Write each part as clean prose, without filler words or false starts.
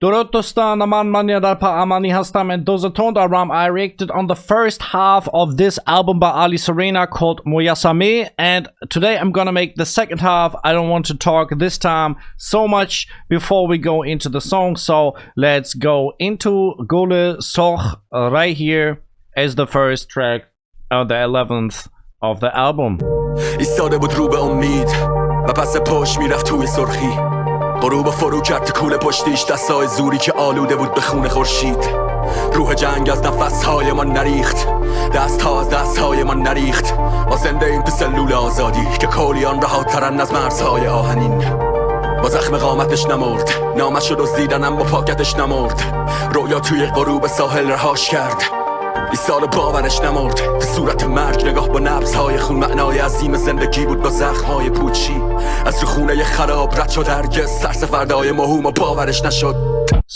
درود دوستان من یادرپا امانی هستم and دوزتون دارم. I reacted on the first half of this album by Ali Sorena called Mojassameh, and today I'm gonna make the second half. I don't want to talk this time so much before we go into the song, so let's go into Gole Sorkh right here as the first track on the 11th of the album. ایستاده بود رو به امید و پس پشت میرفت توی سرخی، غروب فرو کرد تو کوله پشتیش، دستای زوری که آلوده بود به خون خورشید. روح جنگ از نفسهای ما نریخت، دستها از دستهای ما نریخت. ما زنده ایم تو سلول آزادی که کولیان رهاترن از مرزهای آهنین. با زخم قامتش نمرد، نامش رو دزدیدن اما پاکتش نمرد. رویا توی غروب ساحل رهاش کرد، ایستاد باورش نمرد. تو صورت مرگ نگاه با نبضهای خون، معنای عظیم زندگی بود با زخمهای پوچی. از رو خونه خراب رد شد، هرگز سرسفردهای مهم و باورش نشد.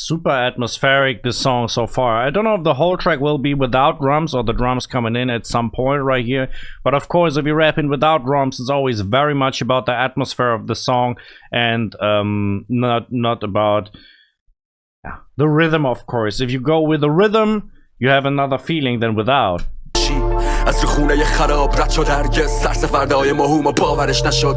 Super atmospheric, this song so far. I don't know if the whole track will be without drums or the drums coming in at some point right here, but of course if you're rapping without drums, it's always very much about the atmosphere of the song and not about the rhythm. Of course, if you go with the rhythm, you have another feeling than without. از رو خونه خراب رد شد، هرگز سرسفردهای مهم و باورش نشد.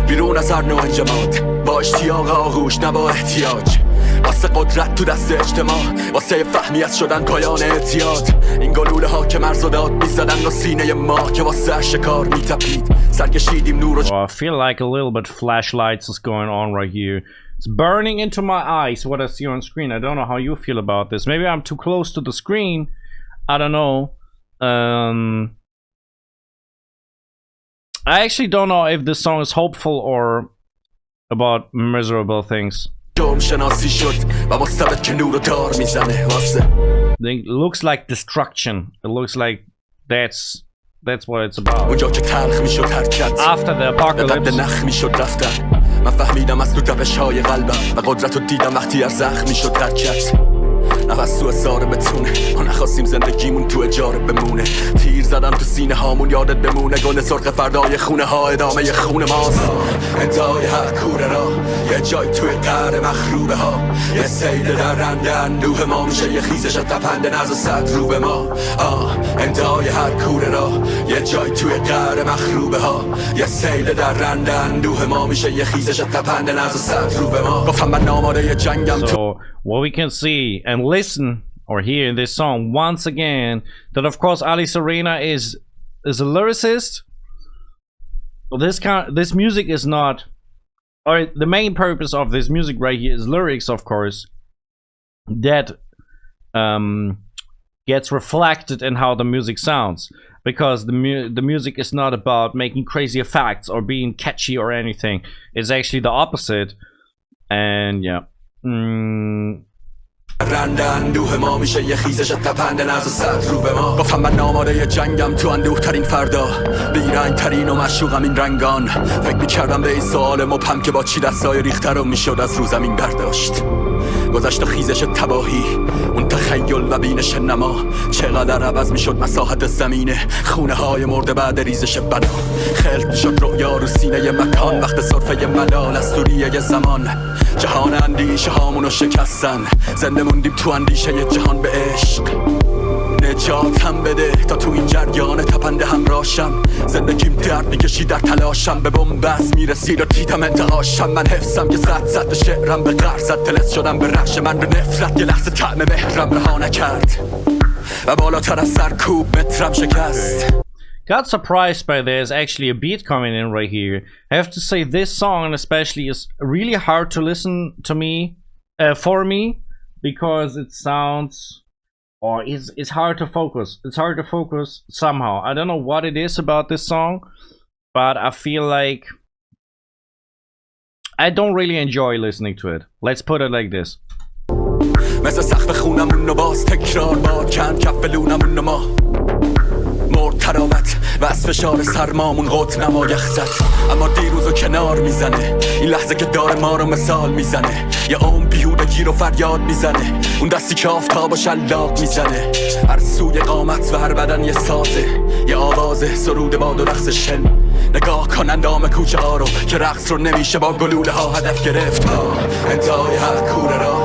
بیرون از هر نوع انجماد، با اشتیاق آغوش نه با احتیاج. واسه قدرت تو دست اجتماع، واسه فهمیت شدن پایان اعتیاد. این گلوله ها که مرز و داد میزدن و سینه ما که واسه شکار میتپید. سرکشیدیم نور و I feel like a little bit flashlights is going on right here. It's burning into my eyes what I see on screen. I don't know how you feel about this. Maybe I'm too close to the screen. I don't know. I actually don't know if this song is hopeful or about miserable things. It looks like destruction. It looks like that's what it's about. After the apocalypse. من فهمیدم از تو تپش‌های قلبم و قدرت رو دیدم وقتی از زخم میشد حرکت. نفس تو اصاره بتونه، ما نخواستیم زندگیمون تو اجاره بمونه. تیر زدم تو سینه هامون یادت بمونه. گل سرخ فردای خونه ها ادامه خون ماست. انتهای هر کوره را یه جای توی قعر مخروبه ها. یه سیل در رنده اندوه ما میشه یه خیزش تپنده نز و صد رو به ما. انتهای هر کوره را یه جای توی قعر مخروبه ها. یه سیل در رنده اندوه ما میشه یه خیزش تپنده نز و صد رو به ما. گفتم من آماده جنگم تو. What we can see and listen or hear in this song once again, that of course Ali Sorena is a lyricist. This music is not, or the main purpose of this music right here is lyrics, of course, that gets reflected in how the music sounds, because the music is not about making crazy effects or being catchy or anything. It's actually the opposite. And yeah. رنده اندوه ما میشه یه خیزش تپنده نز و صد رو به ما. گفتم من آماده جنگم تو اندوه ترین فردا، بیرنگ ترین و مشوقم این رنگان. فکر میکردم به این سوال مبهم که با چی دستای ریختر رو میشد از رو زمین برداشت. گذشت و خیزش تباهی، اون تخیل و بینش نما. چقدر عوض میشد مساحت زمینه، خونه های مرده بعد ریزش بنا. خلق میشد رویا رو سینه مکان، وقت صرفه ملال از دوریه زمان. جهان اندیشه هامونو شکستن، زنده موندیم تو اندیشه یه جهان به عشق. نجاتم بده تا تو این جریان تپنده همراشم. زندگیم درد میکشی در تلاشم، به بنبست میرسید و دیدم انتهاشم. من حفظم که زد به شعرم به غرق زد، تلس شدم به رخش من به نفرت. یه لحظه طعم مهرم رها نکرد و بالاتر از سرکوب مترم شکست. Got surprised by there's actually a beat coming in right here. I have to say this song especially is really hard to listen to me, for me, because it sounds, or it's hard to focus. It's hard to focus somehow. I don't know what it is about this song, but I feel like I don't really enjoy listening to it. Let's put it like this. مثل سقف خونمون رو باز تکرار باد کن کف لونمون رو ما مرد تراوت و از فشار سرمامون قط نما یخ زد. اما دیروزو کنار میزنه این لحظه که داره ما رو مثال میزنه. یه عمر بیهودگی رو فریاد میزنه، اون دستی که آفتاب و شلاق میزنه. هر سوی قامت و هر بدن یه سازه، یه آوازه سرود باد و رقص شن. نگاه کن اندام کوچه ها رو که رقص رو نمیشه با گلوله ها هدف گرفت. انتهای هر کوره را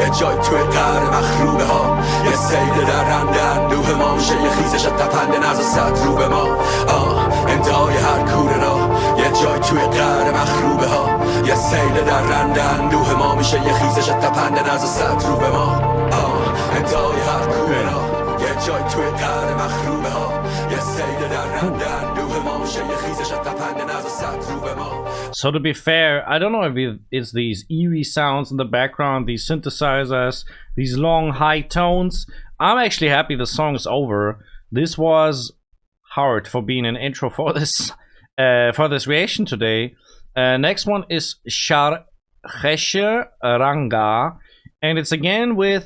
یه جای توی قهر مخروبه ها یه سیل در رنده اندوه ما میشه یه خیزش تپنده نزا صد رو به ما انتهای هر کوره را یه جای توی قهر مخروبه ها یه سیل در رنده اندوه ما میشه یه خیزش تپنده نزا صد رو به ما انتهای هر کوره را یه جای توی قهر مخروبه ها یه سیل در رنده اندوه ما میشه یه خیزش تپنده نزا صد رو به ما. So to be fair, I don't know if it's these eerie sounds in the background, these synthesizers, these long high tones. I'm actually happy the song is over. This was hard for being an intro for this reaction today. Next one is Charkheshe Ranghaa, and it's again with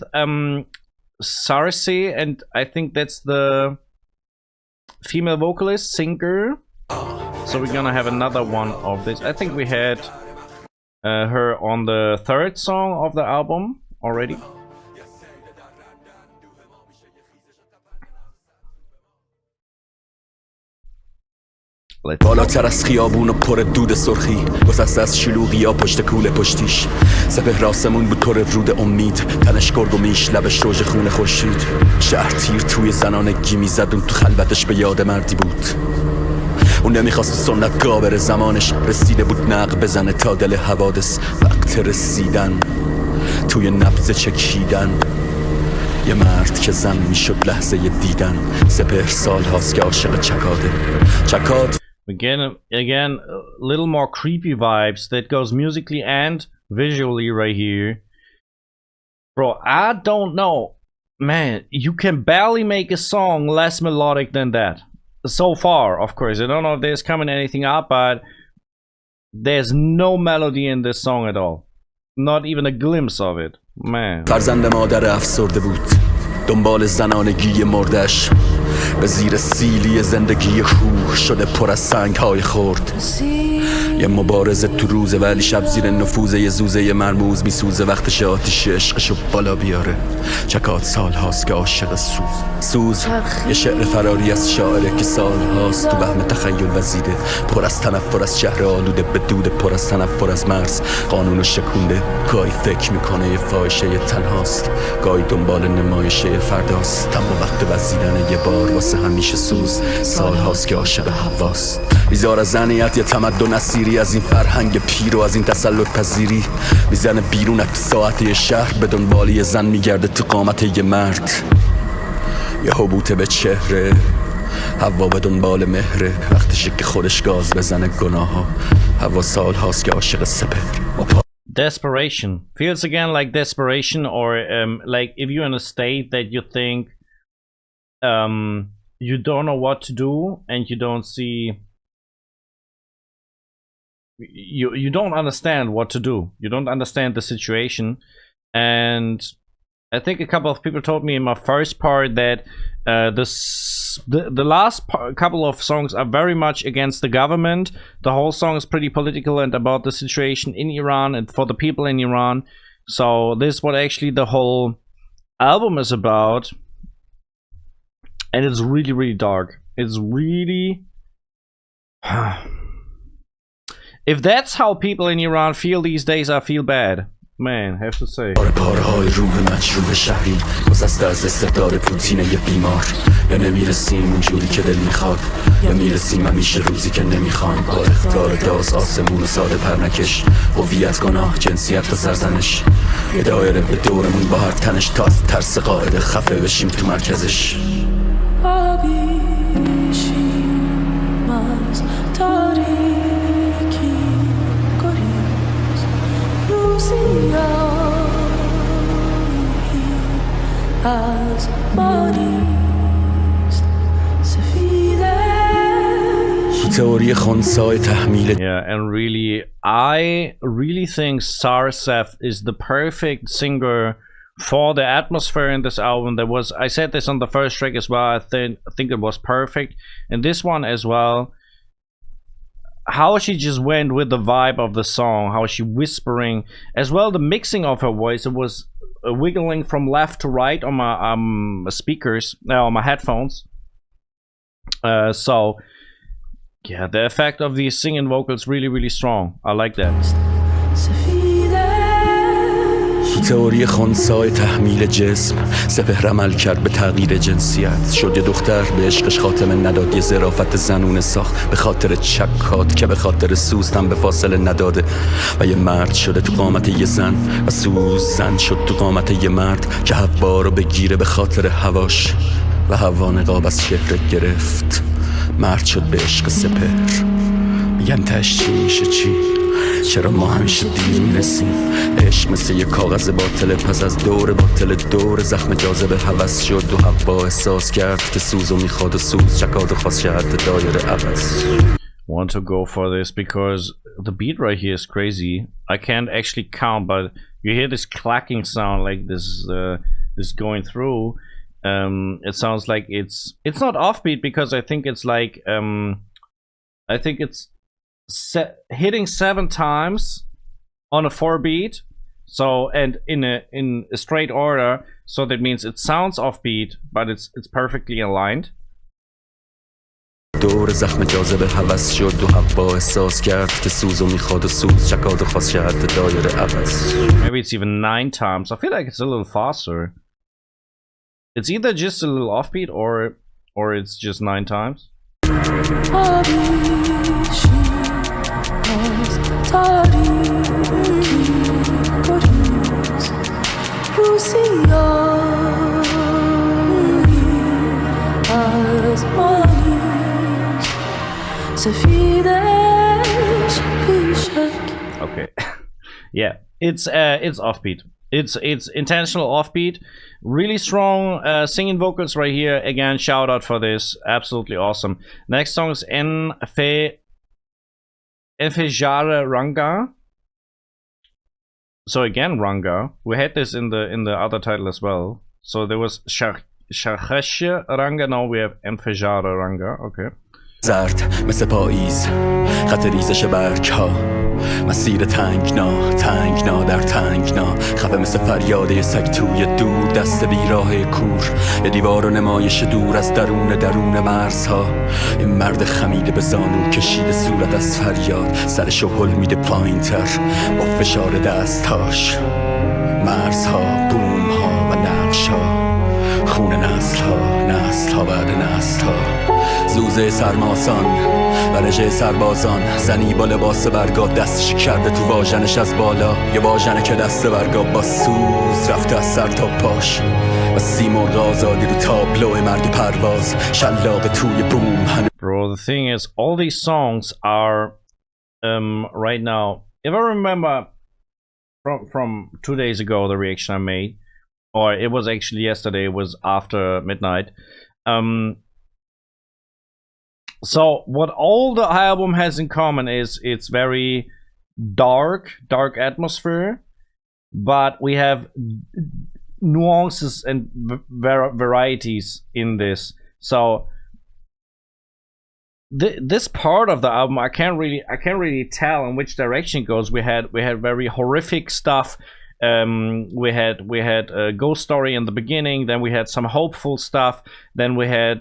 SarrSew, and I think that's the female vocalist singer. So we're gonna have another one of this. I think we had her on the third song of the album already. بالاتر از خیابون و پر دود سرخی گسسته از شلوغی یا پشت کوله پشتیش سپه راسمون بود پر رود امید تنش گرگ و میش لبش روژ خون خورشید شهر تیر توی زنانگی میزد اون تو خلوتش به یاد مردی بود اون نمیخواست سنت گا بره زمانش رسیده بود نق بزنه تا دل حوادث وقت رسیدن توی نبض چکیدن یه مرد که زن میشد لحظه دیدن سپهر سال هاست که عاشق چکاده چکاد. Again, a little more creepy vibes that goes musically and visually right here. Bro, I don't know. Man, you can barely make a song less melodic than that. So far, of course. I don't know if there's coming anything up, but there's no melody in this song at all. Not even a glimpse of it. Man. فرزند مادر افسرده بود دنبال زنانگی مردش به زیر سیلی زندگی کوه شده پر از سنگ‌های خرد یه مبارزه تو روزه ولی شب زیر نفوذ یه زوزه یه مرموز میسوزه وقتش آتیش عشقشو بالا بیاره چکات سال هاست که عاشق سوز یه شعر فراری از شاعره که سال هاست تو وهم تخیل وزیده پر از تنفر از شهر آلوده به دود پر از تنفر از مرز قانونو شکونده گاهی فکر میکنه یه فاحشه یه تنهاست گاهی دنبال نمایشه فرداست اما وقت وزیدن یه بار واسه همیشه سوز سال هاست که عاشق هواست بیزار از زنیت یه تمدن اسیری از این فرهنگ پیر و از این تسلط پذیری میزنه بیرون از ساعت یه شهر به دنبال یه زن میگرده تو قامت یه مرد یه حبوطه به چهره هوا به دنبال مهره وقتشه که خودش گاز بزنه گناه ها هوا سال هاست که عاشق سپهر. Desperation feels again like desperation, or like if you're in a state that you think you don't know what to do and you don't see you don't understand what to do, you don't understand the situation. And I think a couple of people told me in my first part that the last couple of songs are very much against the government. The whole song is pretty political and about the situation in Iran and for the people in Iran. So this is what actually the whole album is about, and it's really, really dark. It's really if that's how people in Iran feel these days, I feel bad. Man, have to say. پارهای روح مجروح شهری گذشته از استعداد پوتین یه بیمار یا نمیرسیم اونجوری که دل میخواد یا میرسیم همیشه روزی که نمیخوایم با اختار داز آسمون و ساده پرنکش هویت گناه جنسیت و سرزنش یه دایره به دورمون با هر تنش تا از ترس قاعده خفه بشیم تو مرکزش تئوری خنثای تحمیل. Yeah, and I really think SarrSew is the perfect singer for the atmosphere in this album. I said this on the first track as well. I think it was perfect, and this one as well. How she just went with the vibe of the song, how she whispering as well, the mixing of her voice. It was wiggling from left to right on my speakers, on my headphones. So yeah, the effect of these singing vocals really, really strong. I like that. تو تئوری خنثی تحمیل جسم سپهر عمل کرد به تغییر جنسیت. شد یه دختر به عشقش خاتمه نداد، یه ظرافت زنونه ساخت به خاطر چکات که به خاطر سوز هم به فاصله نداده. و یه مرد شده تو قامت یه زن و زن شد تو قامت یه مرد که حوا رو بگیره به خاطر هواش و هوا نقاب از چهره گرفت. مرد شد به عشق سپهر. میگن تش چی میشه چی؟ چرا ما همیشه دیر میرسیم؟ عشق مثل یه کاغذ باطله، پس از دور باطل دور زخم جاذبه هوس شد و هوا احساس کرد که سوزو میخواد و سوز چکاد و خواست شهد دایره عوض. Want to go for this because the beat right here is crazy. I can't actually count, but you hear this clacking sound like this going through. It sounds like it's not offbeat because I think it's like I think it's hitting 7 times on a 4 beat, so and in a straight order, so that means it sounds offbeat but it's perfectly aligned. دور زخم جاذبه هوس شد و هوا احساس کرد که سوزو میخواد و سوز چکاد و خواست شهد دایره عوض. Maybe it's even 9 times. I feel like it's a little faster. It's either just a little offbeat or it's just 9 times. Okay. Yeah, it's offbeat. It's intentional offbeat. Really strong singing vocals right here. Again, shout out for this. Absolutely awesome. Next song is Enfejare Ranghaa. So again, Rangha. We had this in the other title as well. So there was Charkheshe Rangha. Now we have Enfejare Ranghaa. Okay. زرد مثل پاییز خط ریزش برگ ها، مسیر تنگنا در تنگنا، خفه مثل فریاده سگ توی دور دست بیراه کور، یه دیوار و نمایش دور از درون مرزها. یه مرد خمیده به زانو کشیده صورت از فریاد، سرشو هل میده پایین تر با فشار دستهاش. مرزها، بوم ها و نقش ها، خون نسل ها بعد نسل ها. زوزه سرماسان و رژه سربازان، زنی با لباس برگاه دستش کرده تو واژنش از بالا، یه واژنه که دست برگاه با سوز رفته از سر تا پاش و سیمرغ آزادی رو تابلو مرگ پرواز شلاق توی بوم. Bro, the thing is, all these songs are right now, if I remember from 2 days ago, the reaction I made, or it was actually yesterday, it was after midnight. So what all the album has in common is it's very dark atmosphere, but we have nuances and varieties in this. So this part of the album, I can't really tell in which direction it goes. We had very horrific stuff. We had a ghost story in the beginning. Then we had some hopeful stuff. Then we had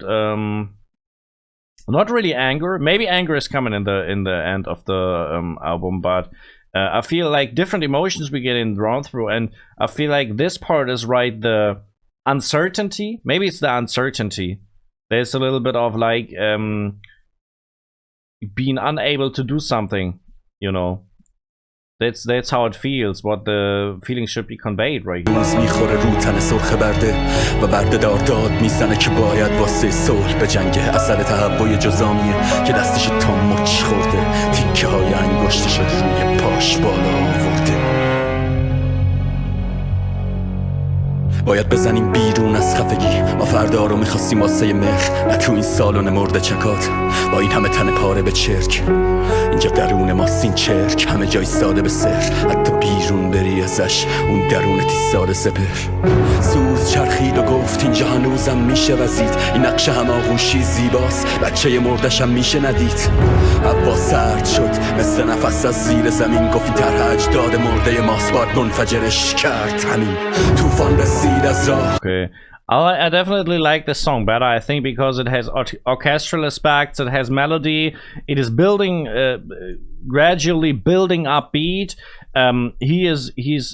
not really anger. Maybe anger is coming in the end of the album, but I feel like different emotions we get drawn through, and I feel like this part is right. The uncertainty. Maybe it's the uncertainty. There's a little bit of like being unable to do something. You know. That's how it feels. What the feeling should be conveyed right here. میخوره رو تن سرخ برده و برده داد میزنه که باید واسه صلح به جنگ. اثر تهوع جزامیه که دستش تا مچ خورده، تیکه های انگشتش روی پاش بالا آورده. باید بزنیم بیرون از خفگی، ما فردا رو میخواستیم واسه مهر، نه تو این سالن مرده چکات با این همه تن پاره به چرک. اینجا درون ما سین چرک، همه جای ساده به سر، حتی بیرون بری ازش اون درونت ایستاده سپر. سوز چرخید و گفت اینجا هنوزم میشه وزید، این نقش هماغوشی زیباست، بچه مردشم میشه ندید. هوا سرد شد مثل نفس از زیر زمین، گفت این طرح اجداد مرده ماست، باید منفجرش کرد همین طوفان رسید از راه. Okay. I definitely like this song better, I think, because it has orchestral aspects, it has melody, it is building, gradually building up beat. He's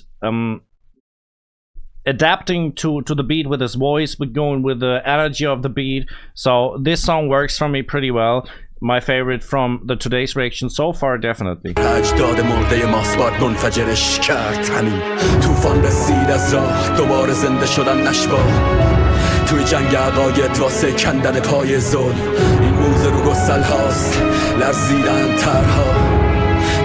adapting to the beat with his voice, but going with the energy of the beat. So this song works for me pretty well. My favorite from the today's reaction so far, definitely. اجداد مرده ماسباد منفجرش کرد همین طوفان رسید از راه دوباره زنده شدن نشبا توی جنگ عقاید واسه کندن پای ظلم این موزه رو گسل هاست لرزیدن ترها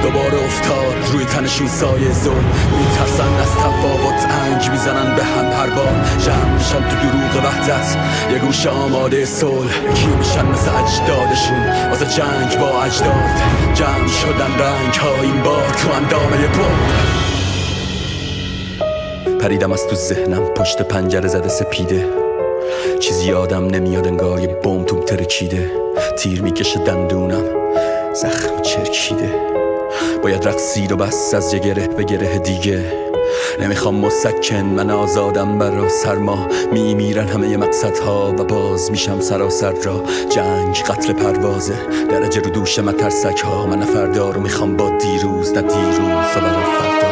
دوباره افتاد روی تنشون سایه ظلم میترسن از تفاوت انگ میزنن به هم هر بار جمع میشن تو دروغ وحدت یه گوشه آماده صلح یکی میشن مثل اجدادشون واسه جنگ با اجداد جمع شدن رنگ ها این بار تو اندامه بمب پریدم از تو ذهنم پشت پنجره زده سپیده چیزی یادم نمیاد انگار یه بمب توم ترکیده تیر میکشه دندونم زخم چرکیده باید رقصید و بس از یه گره به گره دیگه نمیخوام مسکن من آزادم برا سرما میمیرن همه مقصدها و باز میشم سراسر را جنگ قتل پروازه درجه رو دوش مترسک ها من فردا رو میخوام با دیروز نه دیروز و برا فردا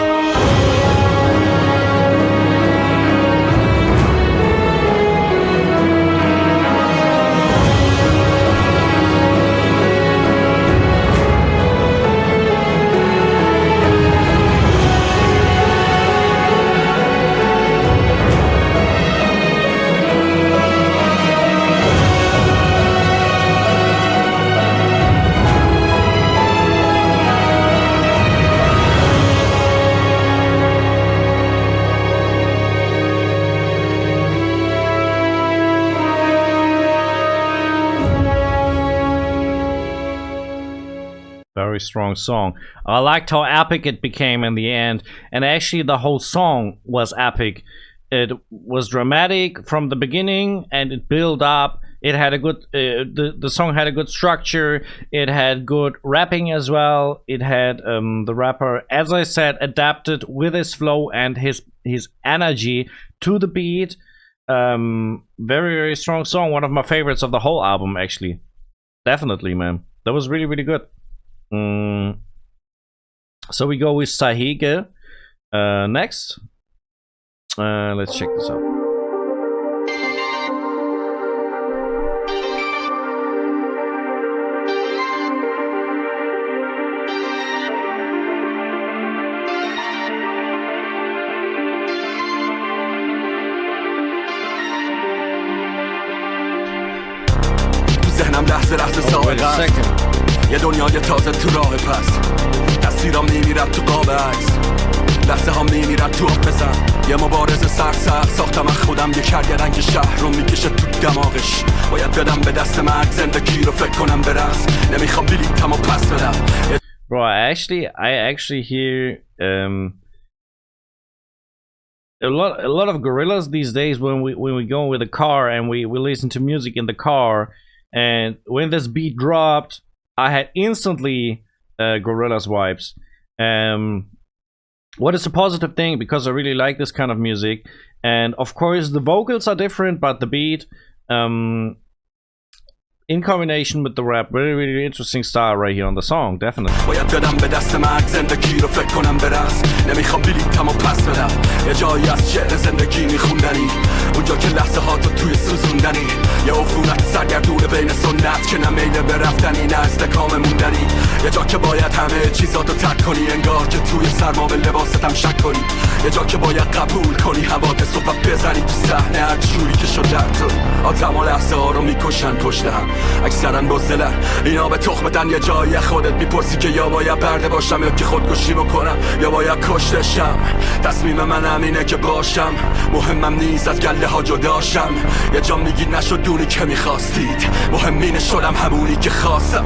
Very strong song. I liked how epic it became in the end, and actually the whole song was epic. It was dramatic from the beginning, and it built up. It had a good the song had a good structure. It had good rapping as well. It had the rapper, as I said, adapted with his flow and his energy to the beat. Very, very strong song. One of my favorites of the whole album, actually. Definitely, man. That was really, really good. So we go with Saeghe next. Let's check this out. ذهنم لحظه لحظه سابقه است یه دنیای تازه تو راه پس تصویرام میمیرد تو قاب عکس لحظه ها میمیرد تو آب بزن یه مبارزه سرسخت ساختم از خودم یه کرگدن که شهر رو میکشه تو دماغش باید بدم به دست مرگ زندگی رو فکر کنم برس نمیخوام بلیتم و پس بدم Bro, I actually hear a lot of gorillas these days when we go with a car and we listen to music in the car, and when this beat dropped I had instantly Gorillaz vibes. What is a positive thing, because I really like this kind of music, and of course the vocals are different, but the beat in combination with the rap, really, really interesting style right here on the song, definitely. باید بدم به دست مرگ زندگی رو فکر کنم برس نمیخوام بلیتم و پس بدم یه جایی از شعر زندگی میخوندنی اونجا که لحظه ها تو توی سوزوندنی یه عفونت سرگردونه بین سنت که نه میل به رفتنی نه استکام موندنی یه جا که باید همه چیزاتو ترک کنی انگار که توی سرما به لباستم شک کنی یه جا که باید قبول کنی حوادث و بزنی تو صحنه هر جوری که شد در تو آدم و لحظه ها رو میکشن پشت هم اکثرا بزدلن اینا به تخمتن یه جایی خودت میپرسی که یا باید برده باشم یا که خودکشی بکنم یا باید کشتشم تصمیم من همینه که باشم مهمم نیست از گله ها جداشم یه جا میگی نشد دونی که میخواستید مهمینه شدم همونی که خواستم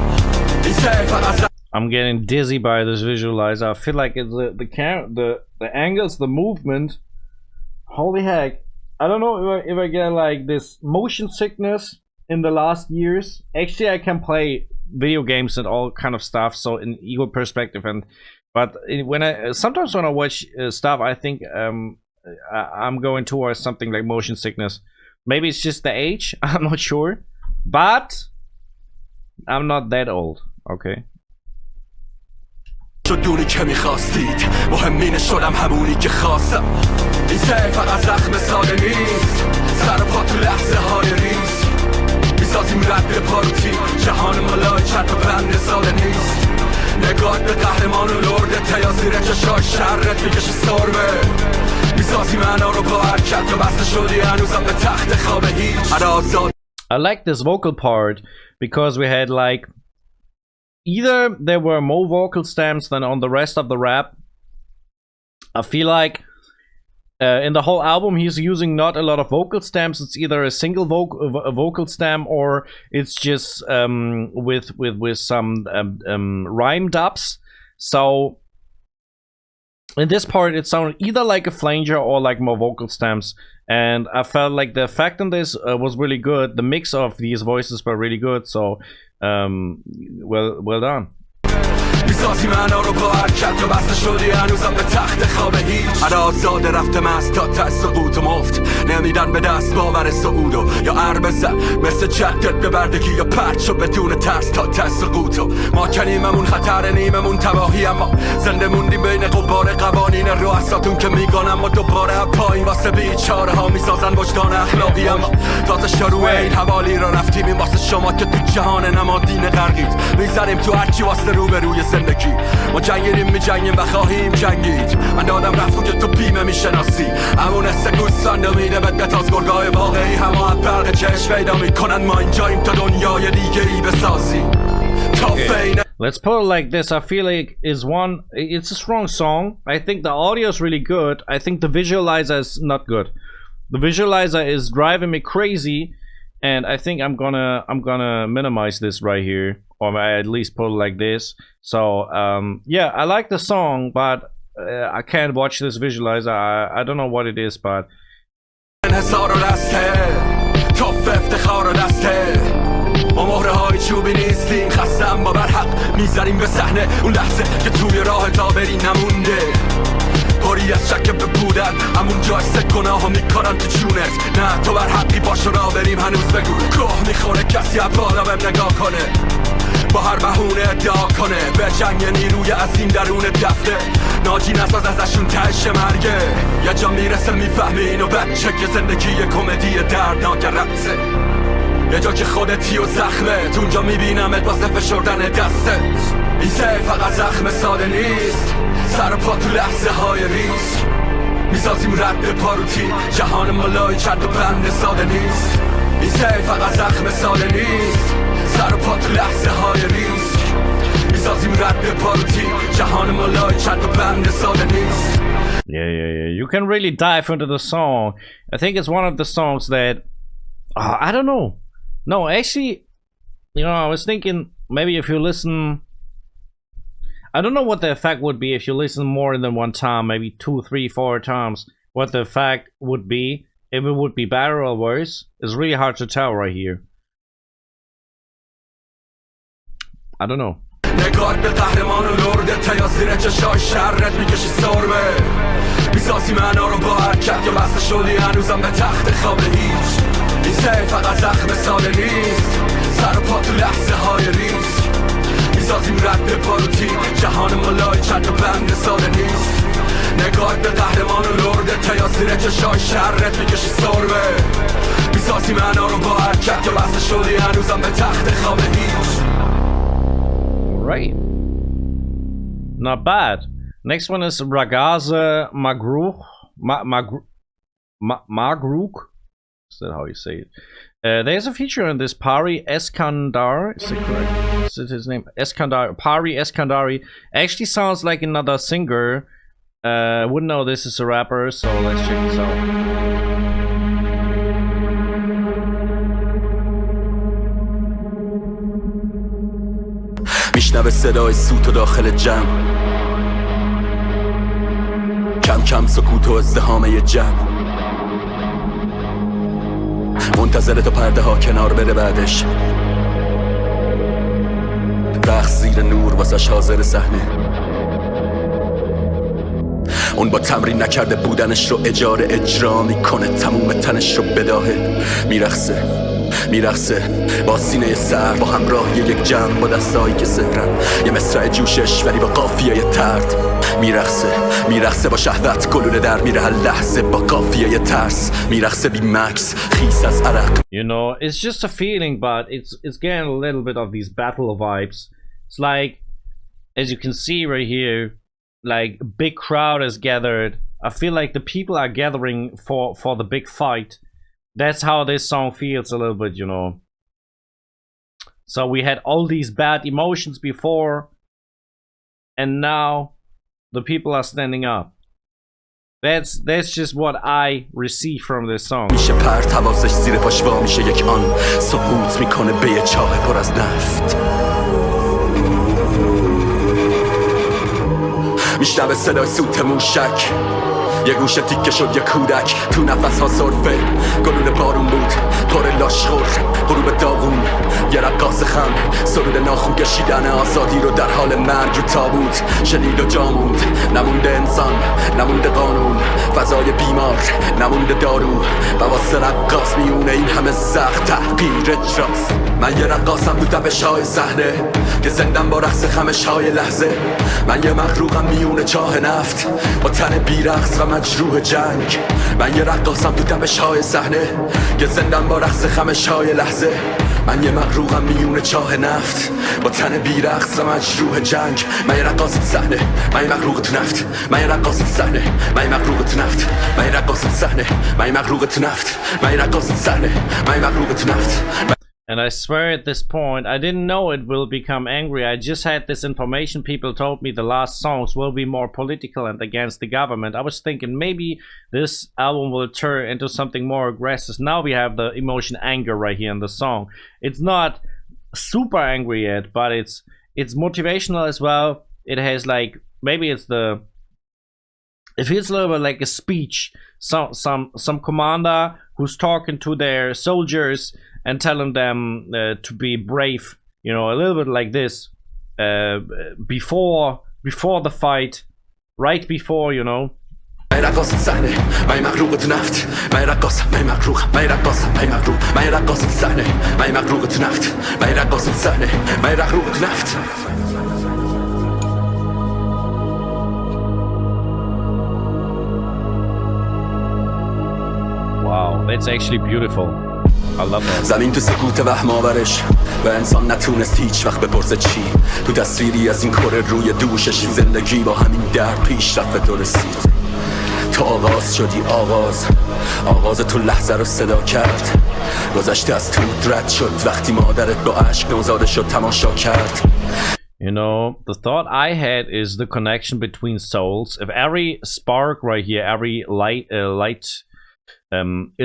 این سیف I'm getting dizzy by this visualizer. I feel like it's the angles, the movement. Holy heck! I don't know if I get like this motion sickness in the last years. Actually, I can play video games and all kind of stuff. So in ego perspective, but when sometimes when I watch stuff, I think I'm going towards something like motion sickness. Maybe it's just the age. I'm not sure, but I'm not that old. Okay. شدونی که میخواستید مهمین شدم همونی که خواستم این سیر فقط زخم ساده نیست سر و پا تو لحظه های ریز میسازیم رد پاروتی جهان مالای چند و بند ساده نیست نگاه به قهرمان و لرده تیا زیر چشای شرت میکشی سرمه میسازیم انا رو با حرکت و بسته شدی هنوزم به تخت خواب هیچ I like this vocal part because we had like either there were more vocal stems than on the rest of the rap. I feel like in the whole album he's using not a lot of vocal stems. It's either a single vocal stem or it's just with some rhyme dubs. So in this part it sounded either like a flanger or like more vocal stems, and I felt like the effect on this was really good. The mix of these voices were really good, so well done. میسازی معنا رو با حرکت و بسته شدی هنوزم به تخت خواب هیچ هر آزاده رفتم از تا تست سقوط و مفت نمیدن به دست باور سعودو یا عرب زد مثل جدت به بردگی یا پرد شد بدون ترس تا تست سقوطو ما کنیممون خطر نیممون تباهی اما زنده موندیم بین قبار قوانین رؤساتون که میگن اما دوباره پایین واسه بیچاره ها میسازن وجدان اخلاقی اما تازه شروع این حوالی را رفتیم این واسه شما که تو جهان نمادین غرقید میزنیم تو هرچی واسه روبروی زندگی ما جنگیریم میجنگیم و خواهیم جنگید من دادم رفت که تو بیمه میشناسی همون حس گوسفند میده بدت از گرگای واقعی همه از برق چشم پیدا میکنن ما اینجاییم تا دنیای دیگری بسازی تا فینه. Let's put it like this. I feel like it's a strong song. I think the audio is really good. I think the visualizer is not good. The visualizer is driving me crazy, and I think I'm gonna minimize this right here, or at least put it like this. So yeah, I like the song, but I can't watch this visualizer. I don't know what it is, but ما مهره های چوبی نیستیم خستم با برحق میزنیم به صحنه اون لحظه که توی راه تا بری نمونده پاری از شک به بودن همون جای سک گناه ها میکنن تو چونت نه تو برحقی باشو را بریم هنوز بگو گوه میخوره کسی از بالا بهم نگاه کنه با هر بهونه ادعا کنه به جنگ نیروی عظیم درون دفته ناجی نساز ازشون تهش مرگه یه جا میرسه میفهمی اینو بچه که زندگی یه کمدی دردناک رقصه یه جا که خودتی و زخمه اونجا میبینمت واسه فشردن دستت این سیر فقط زخم ساده نیست سر و پا تو لحظه های ریز میسازیم رد پاروتی جهان مالای چند و بند ساده نیست این سیر فقط زخم ساده نیست سر و پا تو لحظه های ریز میسازیم رد پاروتی جهان مالای چند و بند ساده نیست. Yeah. You can really dive into the song. I think it's one of the songs that I don't know. No, actually, I was thinking maybe if you listen, I don't know what the effect would be if you listen more than one time, maybe 2, 3, 4 times, what the effect would be, if it would be better or worse. It's really hard to tell right here. I don't know. نگاه به قهرمان و لرده تیا زیر چشای شرت میکشی سرمه میسازی معنا رو با حرکت یا بسته شدی هنوزم به تخت خواب هیچ این سیر فقط زخم ساده نیست سر و پا تو لحظه های ریز میسازیم رد پاروتی جهان مالای چند و بند ساده نیست نگاه به قهرمان و لرده تیا زیر چشای شرت میکشی سرمه میسازی معنا رو با حرکت یا بسته شدی هنوزم به تخت خواب هیچ. Right, not bad. Next one is Raghase Maghroogh. Maghroogh. Is that how you say it? There's a feature in this Pari Eskandari. Is it correct? Is it his name? Eskandari. Pari Eskandari. Actually sounds like another singer. Wouldn't know this is a rapper, so let's check this out. میشنوه صدای سوت و داخل جمع کم کم سکوت و ازدحام یه جمع منتظر تا پرده ها کنار بره بعدش رقص زیر نور واسش حاضر صحنه اون با تمرین نکرده بودنش رو اجاره اجرا میکنه تموم تنش رو بداهه میرقصه میرقصه با سینه سر با همراهی یک جمع با دستایی که سهرن یه مصرع جوشش ولی با قافیه ترد میرقصه با شهوت گلوله در میره هر لحظه با قافیه ترس میرقصه بی مکس خیس از عرق. You know, it's just a feeling, but it's getting a little bit of these battle vibes. It's like, as you can see right here, like a big crowd is gathered. I feel like the people are gathering for the big fight. That's how this song feels a little bit, you know. So we had all these bad emotions before, and now the people are standing up. That's just what I receive from this song. میشه پرت حواسش زیر پاش وا میشه یک آن سقوط میکنه به یه چاه پر از نفت میشنوه صدای سوت موشک یه گوشه تیکه شد یه کودک تو نفس ها صرفه گلوله بارون بود پر لاشخور غروب داغون یه رقاص خم سرود ناخون کشیدن آزادی رو در حال مرگ و تابوت شنید و جاموند نمونده انسان نمونده قانون فضای بیمار نمونده دارو و واسه رقاص میونه این همه زخم تحقیر اجراست من یه رقاصم تو تپش های صحنه که زندم با رقص خمش های لحظه من یه مغروقم میونه چاه نفت با تن بیرقص و مجروح جنگ من یه رقاصم تو تپش های صحنه که زندم با رقص خمش های لحظه من یه مغروقم میونه چاه نفت با تن بیرقص و مجروح جنگ من یه رقاص صحنه من یه مغروق تو نفت من یه رقاص صحنه من یه مغروق تو نفت من یه رقاص صحنه من یه مغروق تو نفت من یه رقاص صحنه من یه مغروق تو نفت. And I swear at this point, I didn't know it will become angry. I just had this information. People told me the last songs will be more political and against the government. I was thinking maybe this album will turn into something more aggressive. Now we have the emotion anger right here in the song. It's not super angry yet, but it's motivational as well. It has like, maybe it's the, it feels a little bit like a speech. Some commander who's talking to their soldiers and telling them to be brave, you know, a little bit like this, before the fight, right before, you know. من رقاص صحنه من مغروق تو نفت من رقاص من مغروق من رقاص من مغروق من رقاص صحنه من مغروق تو نفت من رقاص صحنه من مغروق تو نفت. Wow, that's actually beautiful. I love that. زمین تو سکوت وهم آورش و انسان نتونست هیچ وقت بپرسه چی تو تصویری از این کره روی دوشش زندگی با همین در پیش رفت تو رسید تو آغاز شدی آغاز تو لحظه رو صدا کرد گذشته از تو رد شد وقتی مادرت با عشق نوزاده شد تماشا کرد. You know, the thought I had is the connection between souls. If every spark right here, every light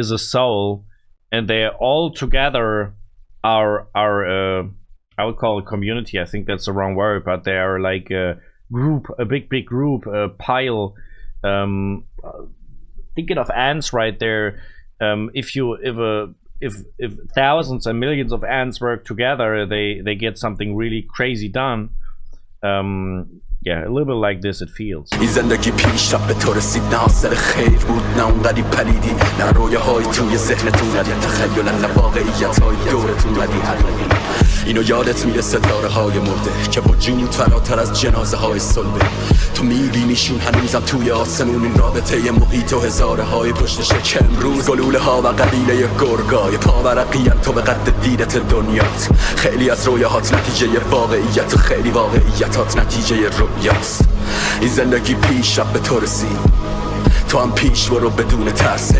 is a soul, and they're all together are I would call it community. I think that's the wrong word, but they are like a group, a big group, a pile. Thinking of ants right there. If thousands and millions of ants work together, they get something really crazy done. Yeah, a little bit like this it feels. این زندگی پیش رفت به تو رسید نه حاصل خیر بود نه اونقدی پلیدی نه رویاهای توی ذهنتون ندید تخیلن نه واقعیت‌های دورتون ندید اینو یادت میره ستاره های مرده که با جون فراتر از جنازه های صلبه تو میبینیشون هنوزم توی آسمون این رابطه محیط و هزاره های پشتشه که امروز گلوله ها و قبیله گرگای پاورقیت تو به قد دیدت دنیات خیلی از رویاهات نتیجه واقعیت و خیلی واقعیتات نتیجه رویاست این زندگی پیش رفت به تو رسید تو هم پیش برو بدون ترس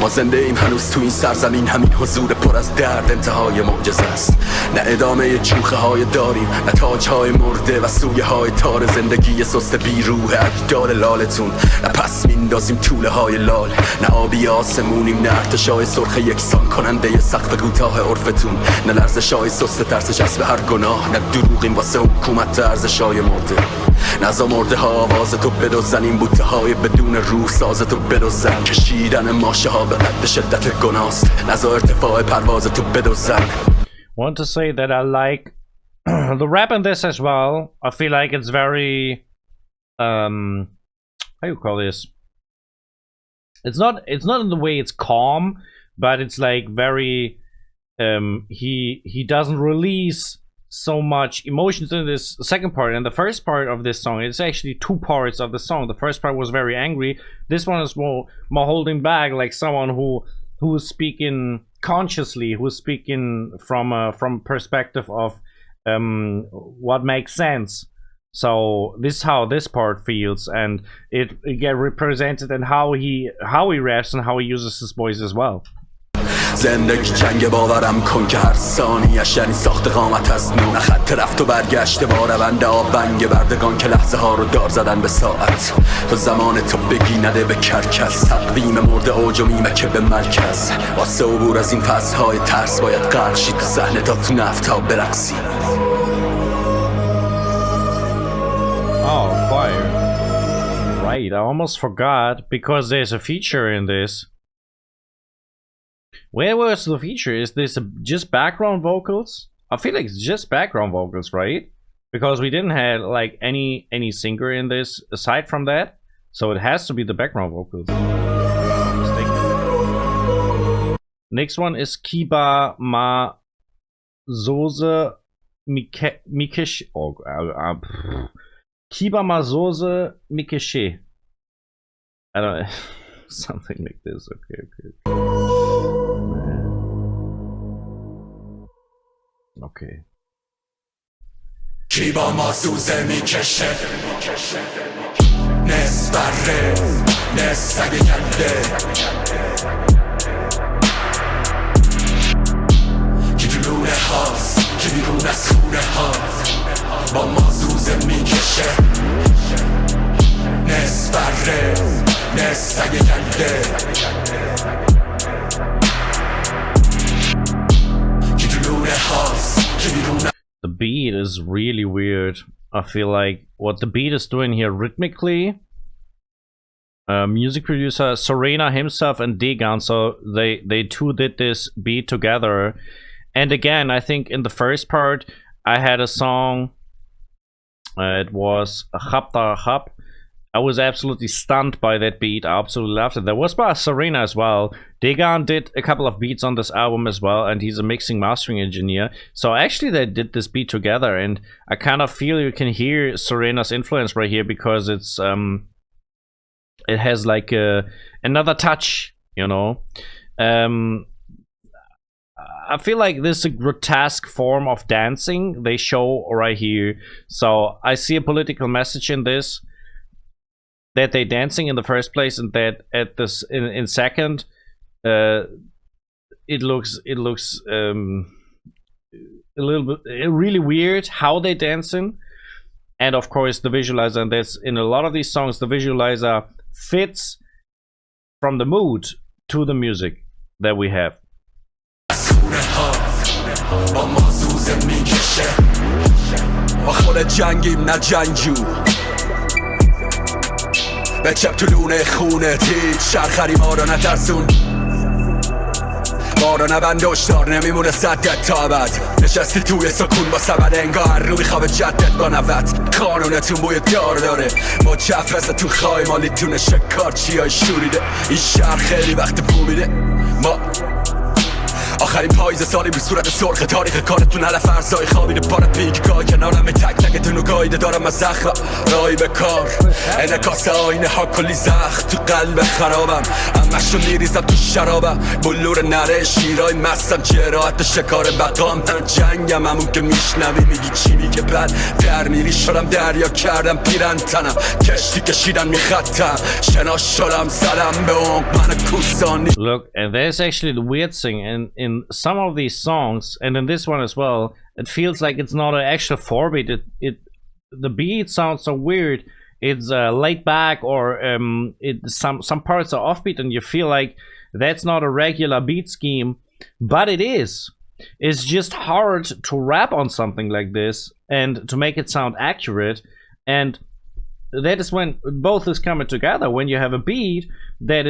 ما زنده ایم هنوز تو این سرزمین همین حضور پر از درد انتهای معجزه است نه ادامه جوخه های داریم نه تاج های مرده و سویه های تار زندگی سست بیروح اجدال لالتون نه پس میندازیم طوله های لال نه آبی آسمونیم نه ارتشای سرخ یکسان کننده سقف کوتاه عرفتون نه لرزش های سست ترس جذب هر گناه نه دروغیم واسه حکومت ارزش های مرده نزا مرده ها آواز تو بدوزن این بوته های بدون روح ساز تو بدوزن کشیدن ماشه ها به قد شدت گناست نزا ارتفاع پرواز تو بدوزن. Want to say that I like the rap in this as well. I feel like it's very how you call this, it's not in the way it's calm, but it's like very he doesn't release so much emotions in this second part. And the first part of this song, it's actually two parts of the song. The first part was very angry. This one is more holding back, like someone who's speaking consciously, who's speaking from perspective of what makes sense. So this is how this part feels, and it get represented in how he raps and how he uses his voice as well. زندگی جنگ باورم کن که هر ثانیش یعنی ساخت قامت از نو، نه خط رفت و برگشت با روند آب بنگ بردگان که لحظه ها رو دار زدن به ساعت. تو زمان تو بگی نده به کرکس، تقویم مرد اوج و میمه که به مرکز. واسه عبور از این فصلهای ترس باید غرق شی تو صحنه تا تو نفت ها برقصی. Oh, fire. Right, I almost forgot, because there's a feature in this. Where was the feature? Is this just background vocals? I feel like it's just background vocals, right? Because we didn't have like any singer in this aside from that, so it has to be the background vocals. Next one is Ba Ma Zooze Mikeshe. Oh, Ba Ma Zooze Mikeshe. I don't know. Something like this. Okay. Okay. Ba Ma Zooze Mikeshe نسبره نسگ گنده کی دلونه هاست کی بیرون از خونه هاست با ما زوزه میکشه نسبره نسگ گنده کی دلونه هاست کی بیرون. The beat is really weird. I feel like what the beat is doing here rhythmically. Music producer Sorena himself and Toghyan, so they two did this beat together. And again, I think in the first part I had a song. It was Khabta Khab. I was absolutely stunned by that beat. I absolutely loved it. There was by Sorena as well. Toghyan did a couple of beats on this album as well, and he's a mixing mastering engineer. So actually they did this beat together, and I kind of feel you can hear Sorena's influence right here, because it's it has like another touch, you know. I feel like this is a grotesque form of dancing they show right here. So I see a political message in this, that they're dancing in the first place, and that at this in second, it looks a little bit really weird how they dancing. And of course the visualizer, and that's in a lot of these songs, the visualizer fits from the mood to the music that we have. بچم تو لونه خونه تیج شرخری ما رو نترسون ما رو نبندشتار نمیمونه صدت تا ابد نشستی توی سکون با سبد انگار رو میخواب جدت با نوت قانونتون بوی دار داره با چفرسه تو خواهی مالیتونه شکار چیای شوریده این شهر خیلی وقت بو میده ما آخرین پاییز سالی بی صورت سرخ تاریخ کارتون علف ارزای خوابیده بار پیگاه کنارم تک تکتون و گایده دارم از زخم رایی به کار انکاس آینه ها کلی زخم تو قلب خرابم همشو میریزم تو شرابم بلور نره شیرای مستم جراحت شکار بقام من جنگم همون که میشنوی میگی چی میگه بعد در میری شدم دریا کردم پیرن تنم کشتی کشیدن میخطم شناش شدم زدم به اونگ من کوسانی. Look, and there's actually the weird thing in some of these songs, and in this one as well, it feels like it's not an actual 4-beat. The beat sounds so weird. It's laid back, or some parts are offbeat, and you feel like that's not a regular beat scheme, but it is. It's just hard to rap on something like this and to make it sound accurate, and that is when both is coming together. When you have a beat that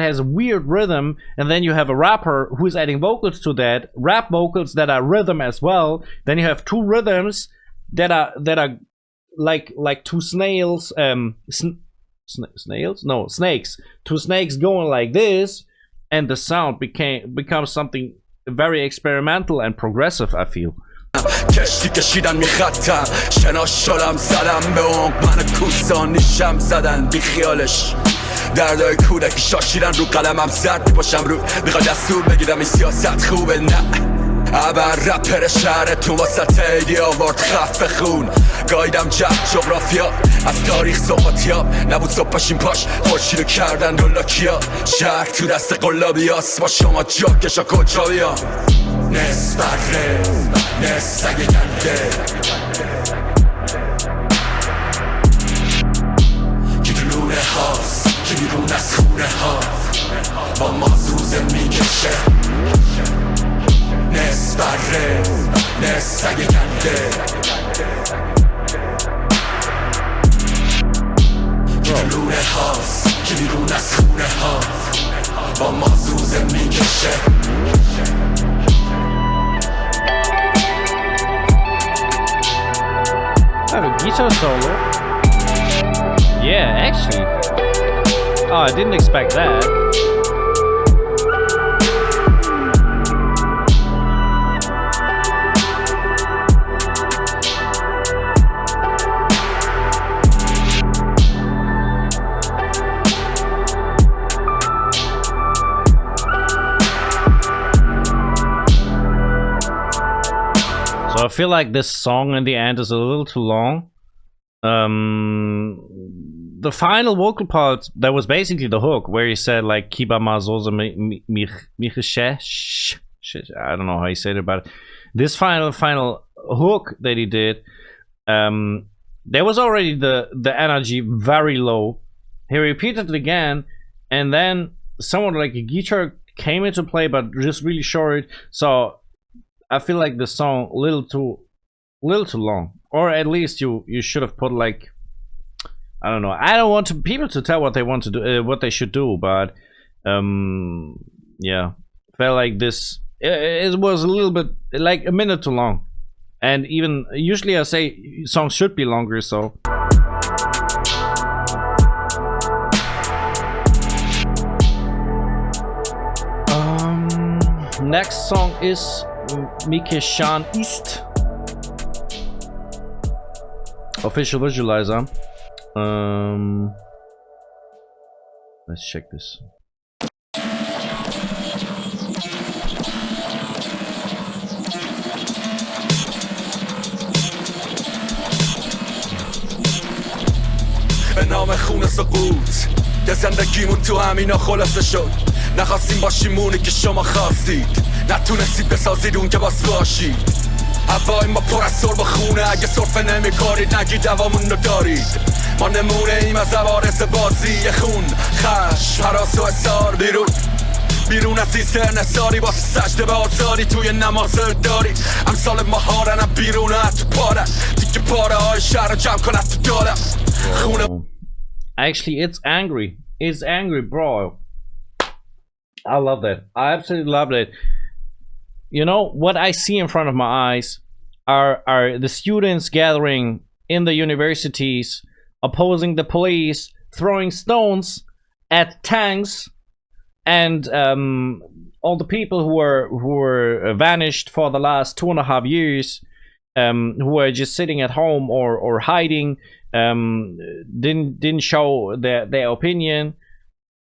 has a weird rhythm, and then you have a rapper who's adding vocals to that, rap vocals that are rhythm as well. Then you have two rhythms that are like two snails, snails? No, snakes. Two snakes going like this, and the sound becomes something very experimental and progressive, I feel. کشتی کشیدن میخطم شناش شدم زدم به اونگ من کوسان نیشم زدن بی خیالش دردای کودکی شاشیدن رو قلمم زد میباشم رو میخوای دستور بگیرم این سیاست خوبه نه ابر رپر شهرتون واسه تیدی آورد خفه خون گایدم جغرافیا از تاریخ صحباتیا نبود صبحش این پاش خورشیدو کردن رو لاکیا شهر تو دست قلابیاس با شما جاکشا کجا بیام نس بره نس سگه گنده که دلونه هاست که بیرون از خونه ها با ما زوزه میکشه نس بره نس سگه گنده که دلونه هاست که بیرون از خونه ها با ما زوزه میکشه I have a guitar solo. Yeah, actually. Oh, I didn't expect that. So I feel like this song in the end is a little too long. The final vocal part, that was basically the hook, where he said like Ba Ma Zooze Mikeshe. I don't know how he said it, but this final hook that he did, there was already the energy very low. He repeated it again, and then someone like a guitar came into play, but just really short. So I feel like the song a little too long, or at least you should have put like, I don't know. I don't want people to tell what they want to do, what they should do, but yeah, felt like this. It was a little bit like a minute too long, and even usually I say songs should be longer, so. Next song is Mikeshan Ist. Official visualizer. Let's check this. به نام خون سقوط یه زندگیمون تو همینا خلاصه شد نخواستیم باشیم اونی که شما خواستید نتونستید بسازید اون که باز باشید هوای ما پر از سرب و خونه اگه صرفه نمی کنید نگید دوامون رو دارید ما نمونه ایم از عوارض بازی خون خش حراس و حسار بیرون از این سرنساری با سجده به آزادی توی نماز داری امثال مهارنم بیرونه تو پاره تیکه پاره های شهر رو جمع کنه تو دارم خونه Actually, it's angry. It's angry, bro. I love that. I absolutely love it. You know, what I see in front of my eyes are the students gathering in the universities, opposing the police, throwing stones at tanks, and all the people who were vanished for the last 2.5 years, who are just sitting at home or hiding, didn't show their opinion.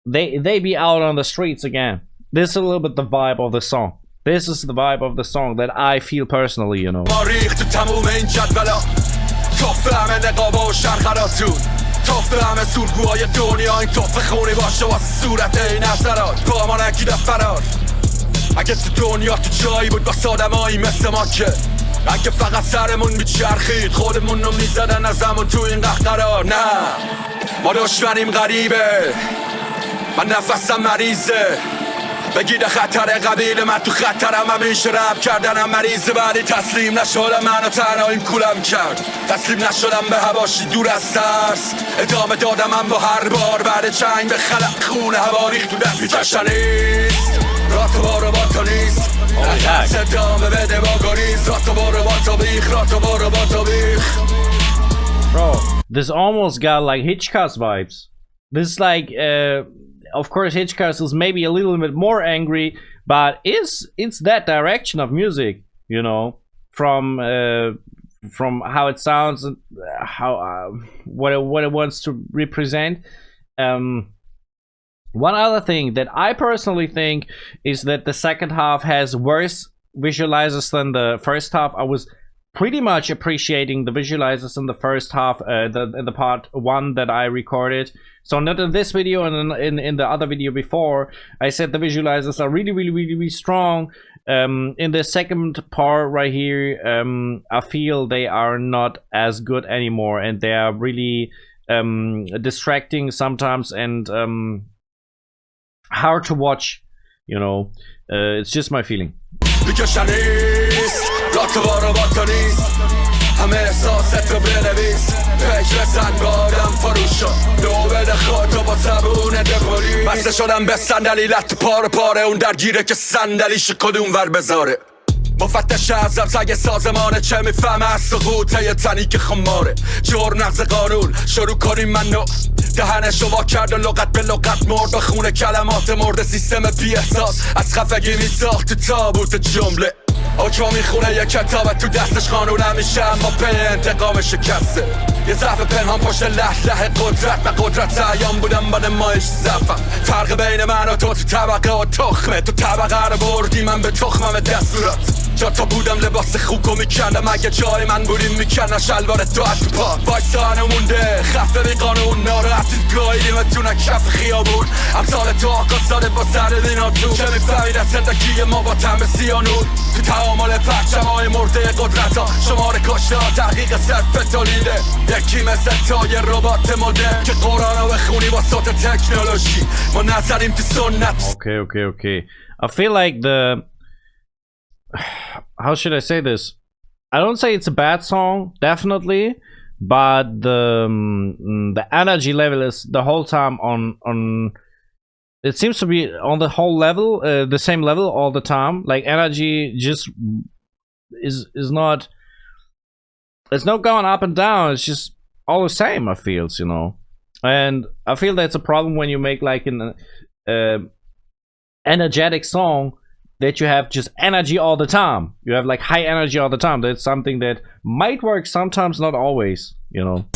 They be out on the streets again. This is a little bit the vibe of the song. This is the vibe of the song that I feel personally, you know. اگه فقط سرمون میچرخید خودمون رو میزدن ازمون تو این قرار نه ما دشمنیم غریبه من نفسم مریضه بگید خطر قبیل من تو خطرم همیشه رب کردنم مریضه بعدی تسلیم نشدم منو تنهاییم کولم کرد تسلیم نشدم به هواشی دور از ترس ادامه دادم من با هر بار بعد چنگ به خلق خونه هوا ریخت تو دست میکشن نیست راتو بارو با تو نیست ادامه بده با گریز راتو بارو با تو بیخ راتو بارو با تو بیخ Bro, this almost got like Hitchcock's vibes. This like of course Hitchcast is maybe a little bit more angry, but it's that direction of music, you know, from how it sounds and how what it wants to represent. One other thing that I personally think is that the second half has worse visualizers than the first half. I was pretty much appreciating the visualizers in the first half, in the part one that I recorded. So not in this video, and in the other video before, I said the visualizers are really strong. In the second part right here, I feel they are not as good anymore, and they are really distracting sometimes, and hard to watch, you know. It's just my feeling. میکشن ایست راتوارو با تو نیست همه احساست رو بنویس فکر زن با آدم فرو شد دو بده خودتو با زبونه دپولی بسته شدم به صندلی لط پاره پاره اون درگیره که صندلیش کدوم ور بذاره مفتش ازم سگ سازمانه چه میفهمه از سقوطه یه تنی که خماره جور نقض قانون شروع کنیم منو دهنشو وا کرد و لغت به لغت مرد و خونه کلمات مرد سیستم بی احساس از خفگی میساخت تو تابوت جمله آکو میخونه یه کتاب تو دستش قانون همیشه اما پی انتقام شکسته یه ضعف پنهان پشت لح قدرت به قدرت ایام بودم با نمایش ضعفم فرق بین من و تو طبقه و تخمه تو طبقه رو بردی من به تخمم دستورات جا تا بودم لباس خوکو میکندم اگه جای من بودیم میکندن شلوار تو از پا وایستانه مونده خفه بی قانون ناراحتی گاهیدیم تونه کف خیابون امثال تو آقا ساده با سر دینا تو که میفهمید از زندگی ما با تم سیانون تو تعامل پرچم های مرده قدرت ها شمار کشته ها تحقیق صرف تولیده یکی مثل تا یه ربات مدرن که قرآن رو بخونی با صوت تکنولوژی ما نظریم تو سنت. Okay. I feel like how should I say this? I don't say it's a bad song, definitely, but the energy level is the whole time on it seems to be on the whole level, the same level all the time. Like energy just is not, it's not going up and down, it's just all the same, I feel, you know. And I feel that's a problem when you make like an energetic song, that you have just energy all the time. You have like high energy all the time. That's something that might work sometimes, not always, you know.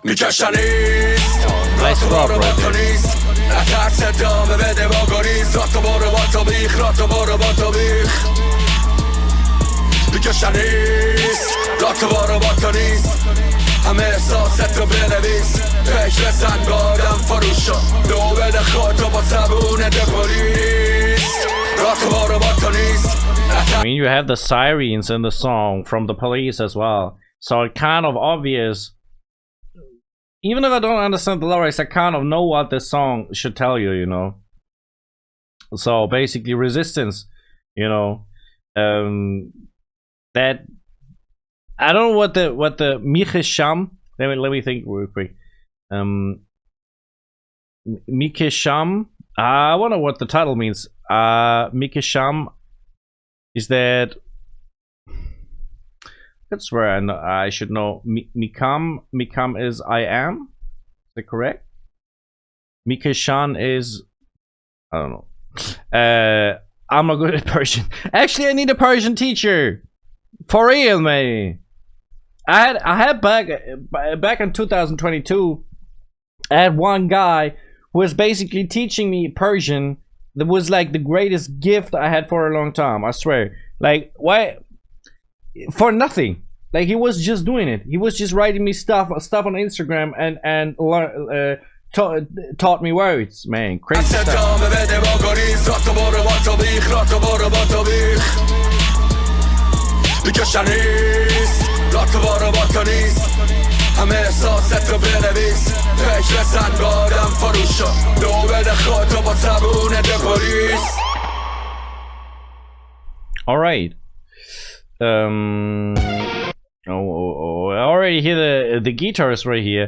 میکشن ایست راتو بارو با تو نیست نترس ادامه بده با گریز راتو بارو با تو بیخ راتو بارو با تو بیخ میکشن ایست راتو بارو با تو نیست همه احساست رو بنویس فکر زن با آدم فرو شد دو بده خودتو با زبونه دپولیس راتو بارو با تو نیست. I mean, you have the sirens in the song from the police as well, so it's kind of obvious. Even if I don't understand the lyrics, I kind of know what this song should tell you, you know. So basically, resistance, you know. That I don't know what the Mikesham. Let me think real quick. Mikesham. I wonder what the title means. Mikesham is that. That's where I should know. Mikam is I am. Is that correct? Mikeshan is, I don't know. I'm not good at Persian. Actually, I need a Persian teacher. For real, man. I had back in 2022. I had one guy who was basically teaching me Persian. That was like the greatest gift I had for a long time. I swear. Like, why? For nothing. Like, he was just doing it. He was just writing me stuff on Instagram and taught me words, man. Crazy stuff. All right. I already hear the guitars right here.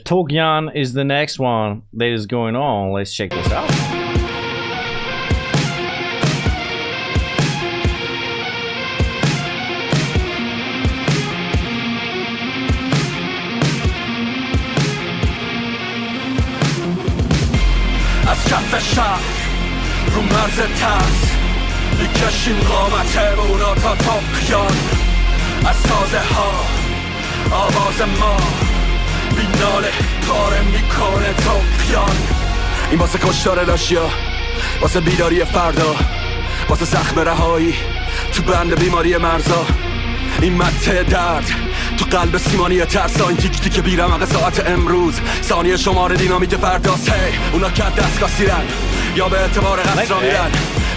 Toghyan is the next one that is going on. Let's check this out. از کف شهر رو مرز ترس میکشیم قامتمون رو تا تغیان از سازه ها آواز ما بیناله پاره میکنه تغیان این واسه کشتار لاشیا واسه بیداری فردا واسه زخم رهایی تو بند بیماری مرزا این مته درد تو قلب سیمانی ترسا این تیک تیک بیرمق ساعت امروز ثانیه شماره دینامیت فرداست هی اونا که دستگاه سیرن یا به اعتبار قصرا میرن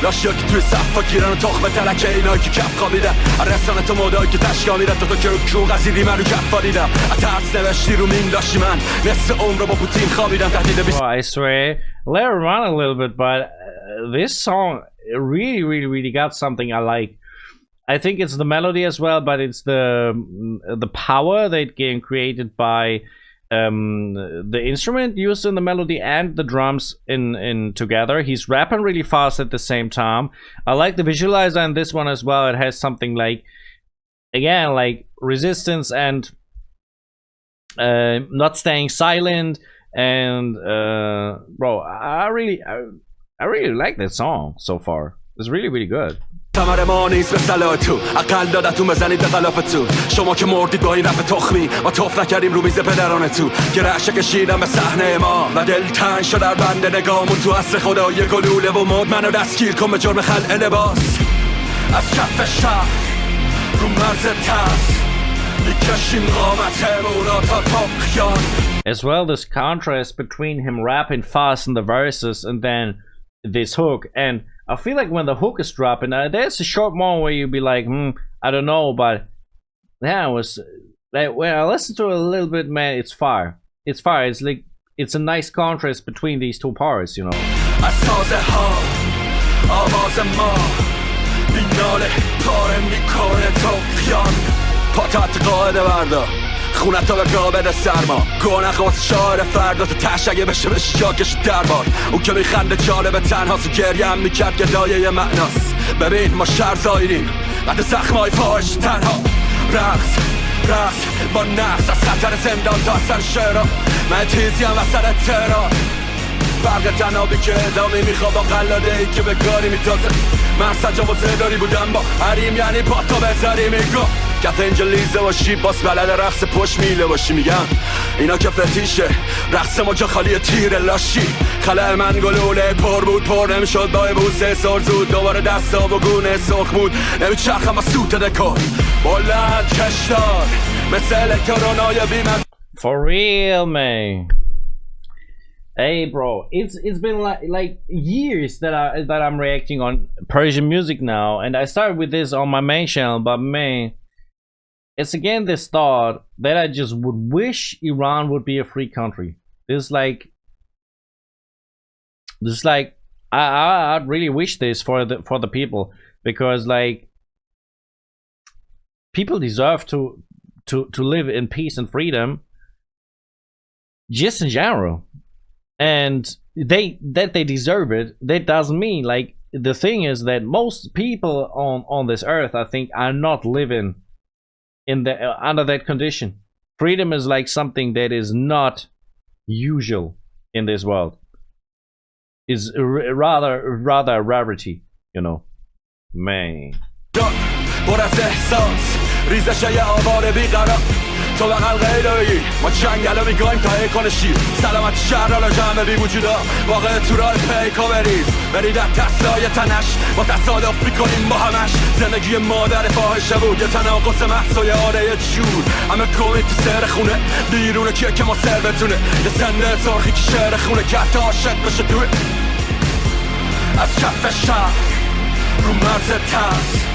لاشیا که توی صفا گیرن و تخم تلکه اینایی که کف خوابیدن رسانه تو مودایی که تشکا میرن تو که رو کیون قضیری من رو کف دیدم ترس نوشتی رو مین لاشی من نصف عمر رو با پوتین خوابیدم تهدید I swear, let it run a little bit, but this song really got something I like. I think it's the melody as well, but it's the power that getting created by the instrument used in the melody and the drums in together. He's rapping really fast at the same time. I like the visualizer in this one as well. It has something like, again, like resistance and not staying silent. And bro, I really like that song so far. It's really good. تمر ما نیست به صلاتو اقل دادتون بزنید به غلافتون شما که مردید با این رپ تخمی ما توف نکردیم رو میز پدرانتون که رعشه کشیدم به صحنه ما و دل تنگ شد در بند نگامون تو عصر خدای گلوله و مد منو دستگیر کن به جرم خلع لباس از کف شهر رو مرز ترس میکشیم قامتمون رو تا تغیان. As well, this contrast between him rapping fast in the verses and then this hook, and I feel like when the hook is dropping, there's a short moment where you'll be like, I don't know, but yeah, it was like when I listened to it a little bit, man, it's fire. It's fire. It's like it's a nice contrast between these two parts, you know. خونتا به گاه بده سرما گونه خواست شاعر فردا تو تشگه بشه بشه جاکش دربار اون که میخنده جالب تنهاست و گریه هم میکرد که دایه معناست ببین ما شهر زایریم بعد زخمای فاحش تنها رقص با نقص از خطر زندان تا سر شعرها من تیزی هم وسط تهران برق تنابی که ادامه میخواد با قلاده ای که به کاری میتازه من سجا و زداری بودم با حریم یعنی با تا بذاری میگو کف اینجا لیزه باشی باز بلد رقص پشت میله باشی میگم اینا که فتیشه رقص ما جا خالی تیر لاشی خلال من گلوله پر بود پر نمیشد با بوسه سر زود دوباره دستا و گونه سرخ بود نمیچرخم از سوت دکار بلند کشدار مثل الکترونای بیمن. For real, man. Hey bro, it's been like years that I'm reacting on Persian music now, and I started with this on my main channel, but man, it's again this thought that I just would wish Iran would be a free country. It's like I really wish this for the people, because like people deserve to live in peace and freedom just in general. And they deserve it. That doesn't mean, like, the thing is that most people on this earth, I think, are not living in the under that condition. Freedom is like something that is not usual in this world. Is rather a rarity, you know. Man. تو بقل غیرهایی ما جنگل میگایم تا ایکان شیر سلامت شهر را جمع بی وجودا واقع تو راه پیکا بریز برید از تسلای تنش با تصادف میکنیم با همش زندگی مادر فاحشه بود یه تناقص محصای آره جور همه کومید تو سر خونه بیرونه که ما سر بتونه یه سنده سرخی که شهر خونه که حتی عاشق بشه توی از کف شهر رو مرز ترس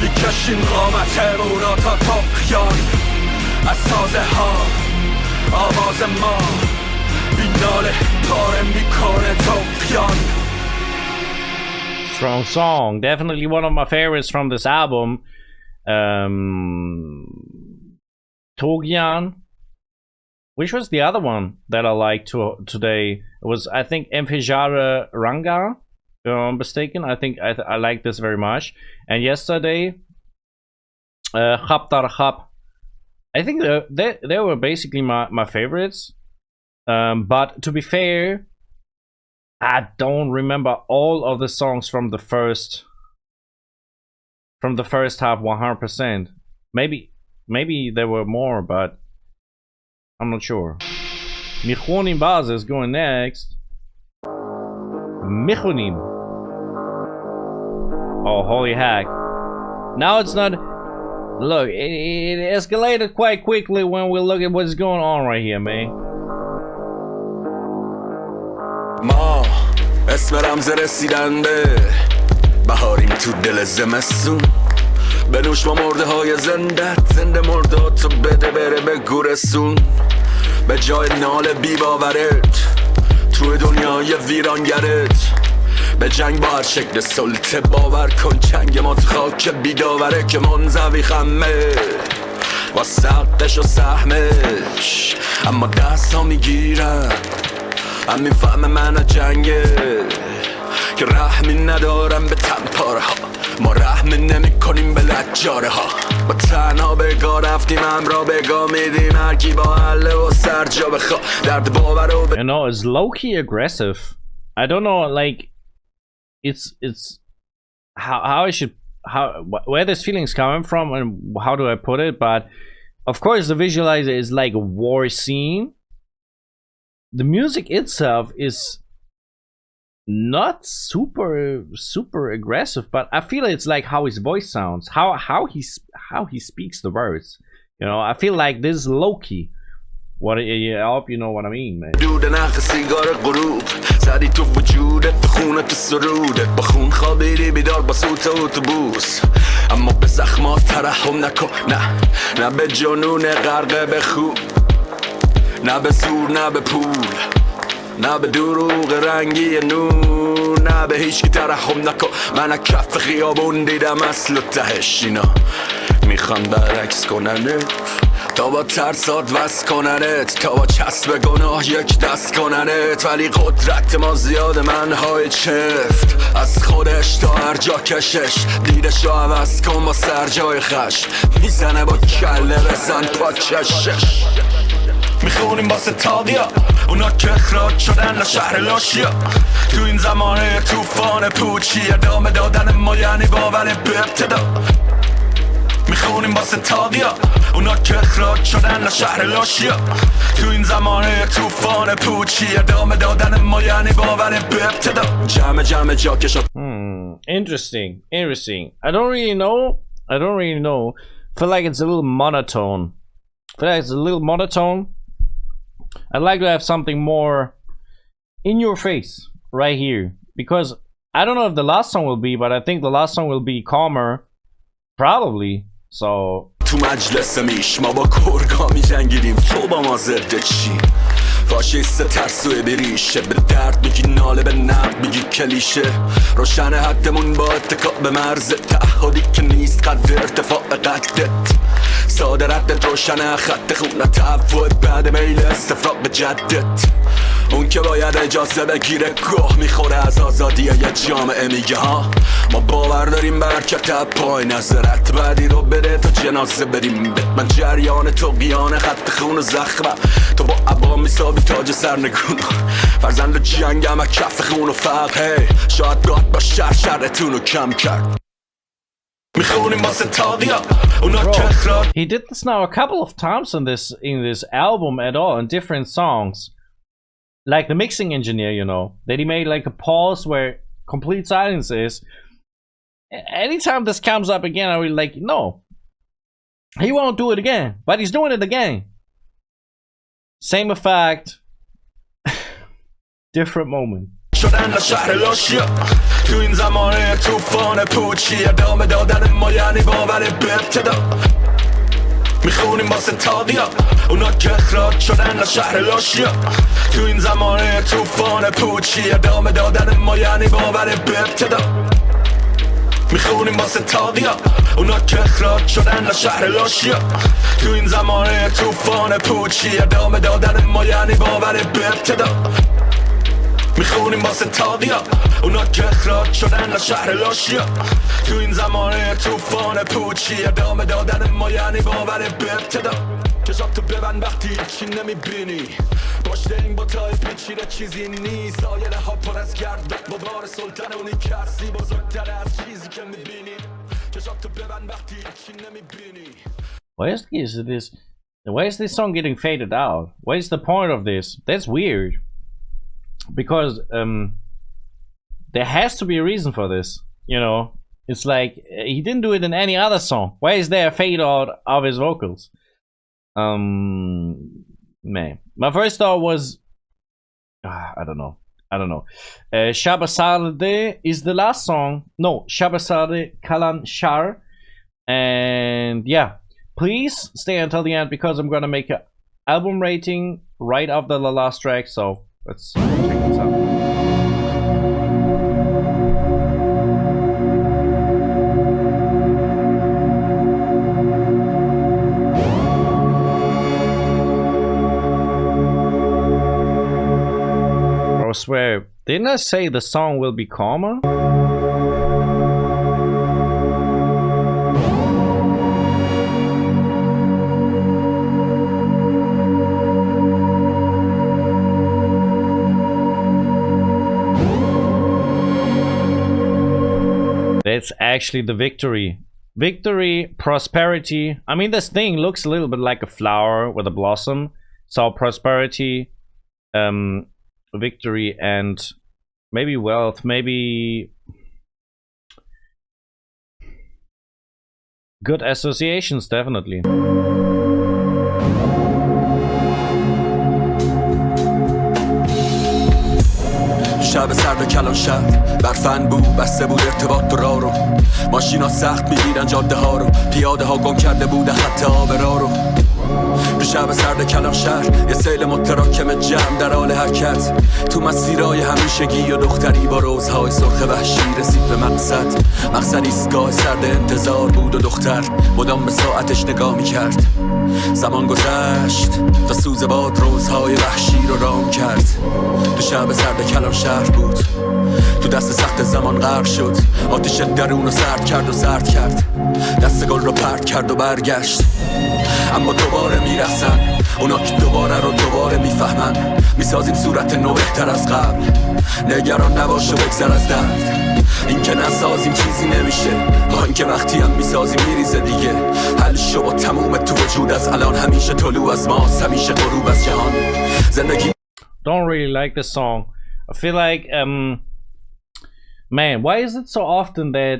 میکشیم قامتمون تا تغیان از سازه ها آواز ما بیناله پاره میکنه تغیان. Strong song, definitely one of my favorites from this album. Toghyan. Which was the other one that I liked today? It was, I think, Enfejare Ranghaa. If I'm mistaken, I think I like this very much. And yesterday, Khab. I think they were basically my favorites. But to be fair, I don't remember all of the songs from the first half 100%. Maybe there were more, but I'm not sure. Mikhoonim Vase is going next. Mikhoonim. Oh, holy heck. Now it's not... Look, it escalated quite quickly when we look at what's going on right here, man. ما اسم رمز رسیدن به بهاریم تو دل زمستون بنوش با مرده های زنده مرداتو بده بره به گورستون به جای نال بی باورت توی دنیای ویرانگرت به جنگ با هر شکل سلطه باور کن چنگ ما تو خاک بیداوره که منزوی خمه با سقش و سهمش اما دست ها میگیرم همین فهم من جنگه که رحمی ندارم به تنپاره ها ما رحمی نمی کنیم به لجاره ها با تنها بگاه رفتیم همراه بگاه میدیم هرکی با حله و سر جا بخوا درد باور و You know, it's low-key aggressive. I don't know, like, it's how I should, where this feeling's coming from and how do I put it, but of course the visualizer is like a war scene. The music itself is not super aggressive, but I feel it's like how his voice sounds, how he speaks the words. You know, I feel like this is low-key. What I hope you know what I mean, man. دود نخ سیگار غروب زدی تو وجودت تو خونت سرودت با خون خوابیدی بیدار با سوت اتوبوس اما به زخمات ترحم نکن نه به جنون غرقه به خوب نه به زور نه به پول نه به دروغ رنگی نور نه به هیچ کی ترحم نکن من کف خیابون دیدم اصل و تهش اینا میخوان برعکس کننت تا با ترسات وست کننت تا با چسب گناه یک دست کننت ولی قدرت ما زیاد منهای چفت از خودش تا هر جا کشش دیدش رو عوض کن با سر جای خش میزنه با کله بزن پا کشش میخونیم واسه تاغیا اونا که اخراج شدن لشهر لاشیا تو این زمانه توفان پوچی ادامه دادن ما یعنی باور به ابتدا میخونیم واسه تاغیا اونا که اخراج شدن لشهر لاشیا تو این زمانه توفان پوچی ادامه دادن ما یعنی باور به ابتدا جمع جاکشا Interesting. I don't really know. Feel like it's a little monotone. I'd like to have something more in your face right here, because I don't know if the last song will be, but I think the last song will be calmer, probably. So تو مجلس میش ما با کرگا می جنگیدیم تو با ما ضد چی فاشیست ترسوی بریشه به درد میگی ناله به نقد میگی کلیشه روشن حدمون با اتکا به مرز تعهدی که نیست قدر ارتفاع قدت ساده ردت روشن خط خونت عفوت بعد میل استفراغ به جدت اون که باید اجازه بگیره گوه میخوره از آزادی یه جامعه میگه ها ما باور داریم برکت پای نظرت بعدی رو بده تا جنازه بریم من جریان توغیان خط خون و زخمم تو با عبا میسابی تاج سرنگون فرزند جنگم از کف خون و فقه شاید گاد با شرتون رو کم کرد میخونیم واسه تاغیا اونا که اخراج he did this now a couple of times in this album at all, in different songs. Like the mixing engineer, you know, that he made like a pause where complete silence is. Anytime this comes up again, I will like, no, he won't do it again, but he's doing it again. Same effect, different moment. شدن لشهر لاشیا تو این زمانه توفان پوچی ادامه دادن ما یعنی باور به ابتدا میخونیم واسه تاغیا اونا که اخراج شدن لشهر لاشیا تو این زمانه توفان پوچی ادامه دادن ما یعنی باور به ابتدا میخونیم واسه تاغیا اونا که اخراج شدن لشهر لاشیا تو این زمانه توفان پوچی ادامه دادن ما یعنی باور به ابتدا میخونیم واسه تاغیا اونا که اخراج شدن لشهر لاشیا تو این زمانه توفان پوچی ادامه دادن ما یعنی باور به ابتدا چشاتو ببند وقتی چی نمیبینی پشت این بوتای پیچیده چیزی نیست سایره ها پر از گرد با بار سلطان اونی کسی بزرگتر از چیزی که میبینی چشاتو ببند وقتی چی نمیبینی. Why is this song getting faded out? What is the point of this? That's weird. Because there has to be a reason for this, you know. It's like he didn't do it in any other song. Why is there a fade out of his vocals? Man, my first thought was I don't know. Shabe Sarde is the last song. No, Shabe Sarde Kalanshahr. And yeah, please stay until the end because I'm gonna make an album rating right after the last track. So let's check this out. I swear, didn't I say the song will be calmer? That's actually the victory. Victory, prosperity. I mean, this thing looks a little bit like a flower with a blossom. So prosperity, victory, and maybe wealth, maybe good associations, definitely. شب سرد کلانشهر برفن بود بسته بود ارتباط راه رو ماشینا سخت میگیرن جاده ها رو پیاده ها گم کرده بود خط آب راه رو تو شب سرد کلانشهر یه سیل متراکم جمع در حال حرکت تو مسیرهای همیشگی و دختری با روزهای سرخ وحشی رسید به مقصد ایستگاه سرد انتظار بود و دختر مدام به ساعتش نگاه میکرد زمان گذشت تا سوز باد روزهای وحشی رو رام کرد تو شب سرد کلانشهر بود تو دست سخت زمان غرق شد آتش درون رو سرد کرد دست گل رو پرت کرد و برگشت اما دوباره میرخصن اونا که دوباره میفهمن میسازیم صورت نو بهتر از قبل نگران نباش و بگذر از درد این که نسازیم چیزی نمیشه این که وقتی هم میسازیم میریزه دیگه حل شو با تموم تو وجود از الان همیشه طلوع از ماست همیشه غروب از جهان زندگی. Don't really like this song. I feel like man, why is it so often that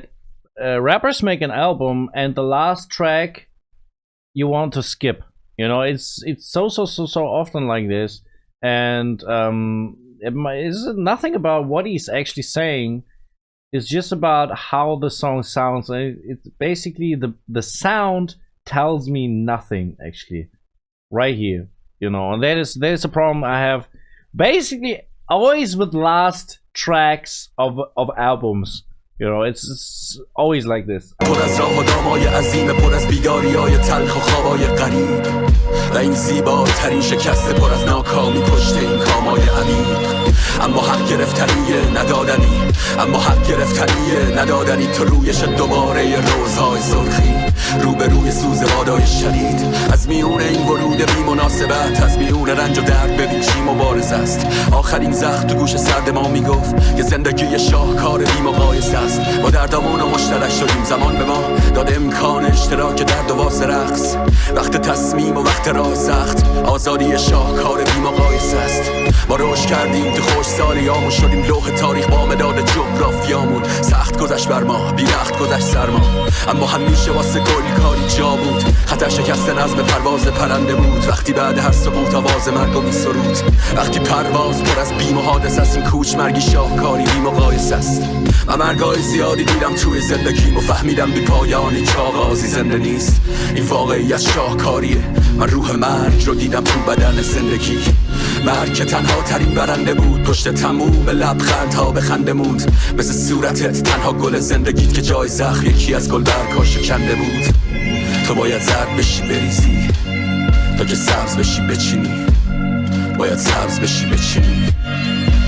rappers make an album and the last track you want to skip? You know, it's so often like this, and it's nothing about what he's actually saying. It's just about how the song sounds. It's basically the sound tells me nothing actually, right here. You know, and that is a problem I have basically always with last tracks of albums. You know, it's always like this. پر از راه و دامای عظیم پر از بیداری‌های تلخ و خوابای غریب و این زیباترین شکست پر از ناکامی پشت این کامای عمیق اما حق گرفتنیه ندادنی تو رویش دوباره روزهای سرخی روبروی سوز بادای شدید از میون این ورود بی مناسبت از میون رنج و درد ببین چی مبارزه است آخرین زخم تو گوش سرد ما میگفت که زندگی شاهکار بی مقایسه است با دردامون و مشترک شدیم زمان به ما داد امکان اشتراک درد و واسه رقص وقت تصمیم و وقت راه سخت آزادی شاهکار بی مقایسه است ما رشد کردیم تو خوش سالیامون شدیم لوح تاریخ با مداد جغرافیامون سخت گذشت بر ما بی رخت گذشت سرما اما همیشه واسه گل کاری جا بود خطر شکست نظم پرواز پرنده بود وقتی بعد هر سقوط آواز مرگ و میسرود وقتی پرواز پر از بیم و حادث است این کوچ مرگی شاهکاری بی مقایسه است من مرگای زیادی دیدم توی زندگیم و فهمیدم بی پایانی که آغازی زنده نیست این واقعیت شاهکاریه من روح مرگ رو دیدم تو بدن زندگی مرگ که تنها ترین برنده بود پشت تموم لبخندها به خنده موند مثل صورتت تنها گل زندگیت که جای زخم یکی از گل برگا شکنده بود تو باید زرد بشی بریزی تا که سبز بشی بچینی باید سبز بشی بچینی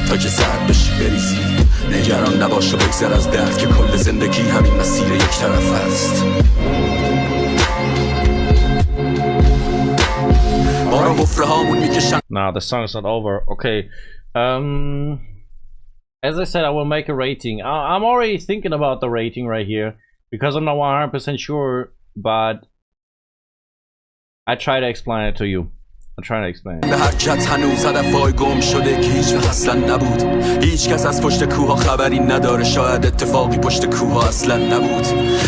تا که زرد بشی بریزی نگران نباش و بگذر از درد که کل زندگی همین مسیر یک طرف است ما رو حفره هامون میکشن. Nah, the song is not over. Okay. As I said, I will make a rating. I'm already thinking about the rating right here because I'm not 100% sure, but I try to explain it to you. I'm trying to explain. به حرکت هنوز هدفای گم شده که هیچ وقت اصلا نبود هیچ کس از پشت کوه خبری نداره شاید اتفاقی پشت کوه اصلا نبود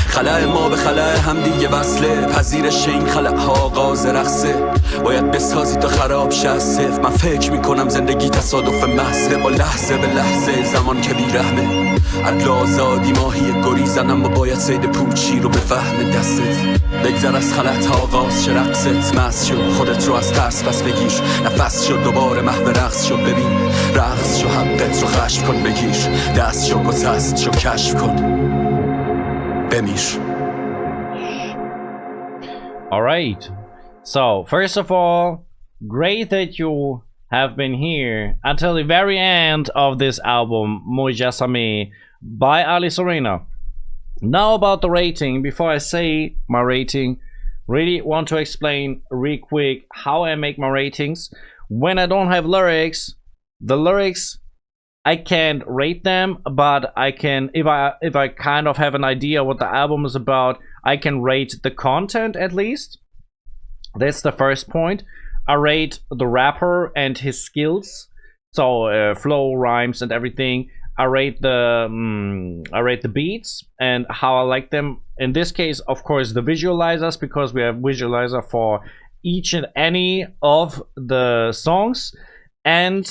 خلأ ما به خلأ هم دیگه وصله پذیرش این خلأ ها آغاز رقصه باید بسازی تا خراب شه از صفر من فکر میکنم زندگی تصادف محضه با لحظه به لحظه زمان که بیرحمه عدل آزادی ماهی گریزن اما باید صید پوچی رو به فهم دستت بگذر از خلأ تا آغاز شه رقصت مست شو خودت رو از ترس پس بگیر نفس شد دوباره محو رقص شد ببین رقص شو حقت رو خشم کن بگیر دست شو گسست شو کشف کن بمیر. Alright, so first of all, great that you have been here until the very end of this album, Mojassameh by Ali Sorena. Now about the rating, before I say my rating, really want to explain real quick how I make my ratings. When I don't have lyrics, the lyrics I can't rate them, but I can, if I kind of have an idea what the album is about, I can rate the content at least. That's the first point. I rate the rapper and his skills, so flow, rhymes, and everything. I rate the beats and how I like them. In this case, of course, the visualizers, because we have visualizer for each and any of the songs. And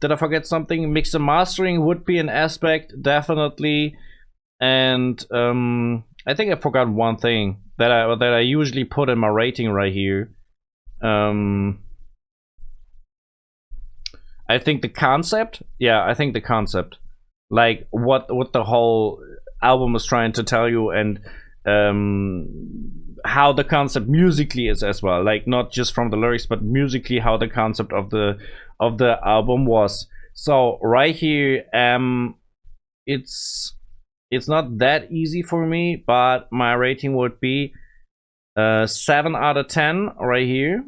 did I forget something? Mix and mastering would be an aspect, definitely. And I think I forgot one thing that I usually put in my rating right here. I think the concept, yeah, I think the concept, like what the whole album is trying to tell you, and how the concept musically is as well, like not just from the lyrics, but musically how the concept of the album was. So right here, it's not that easy for me, but my rating would be 7 out of 10 right here.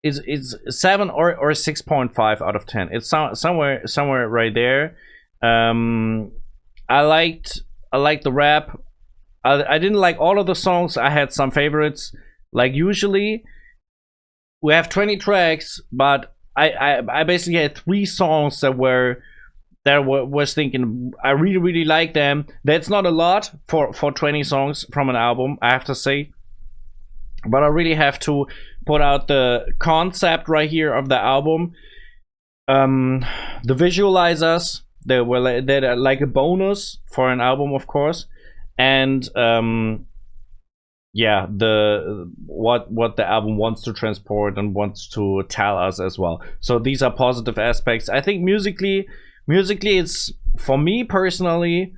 It's 7 or 6.5 out of 10. It's somewhere right there. I liked the rap. I didn't like all of the songs. I had some favorites. Like usually we have 20 tracks, but I basically had 3 songs that was thinking I really like them. That's not a lot for 20 songs from an album, I have to say. But I really have to put out the concept right here of the album. The visualizers, they're like a bonus for an album, of course. And yeah, what the album wants to transport and wants to tell us as well. So these are positive aspects. I think musically it's, for me personally,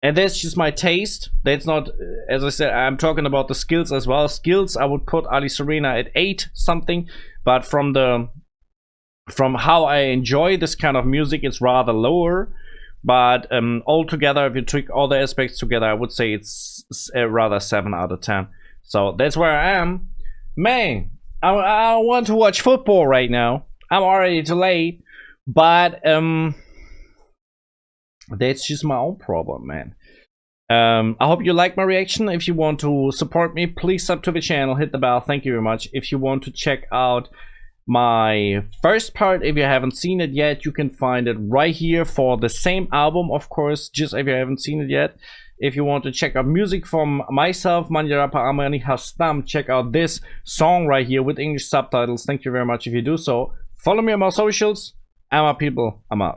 and that's just my taste. That's not, as I said, I'm talking about the skills as well. Skills, I would put Ali Sorena at 8 something, but from how I enjoy this kind of music, it's rather lower. But altogether, if you took all the aspects together, I would say it's rather 7 out of 10. So that's where I am. Man, I want to watch football right now. I'm already too late, but that's just my own problem, man. I hope you like my reaction. If you want to support me, please sub to the channel, hit the bell. Thank you very much. If you want to check out my first part, if you haven't seen it yet, you can find it right here for the same album, of course, just if you haven't seen it yet. If you want to check out music from myself, check out this song right here with English subtitles. Thank you very much if you do so. Follow me on my socials. And my people, I'm out.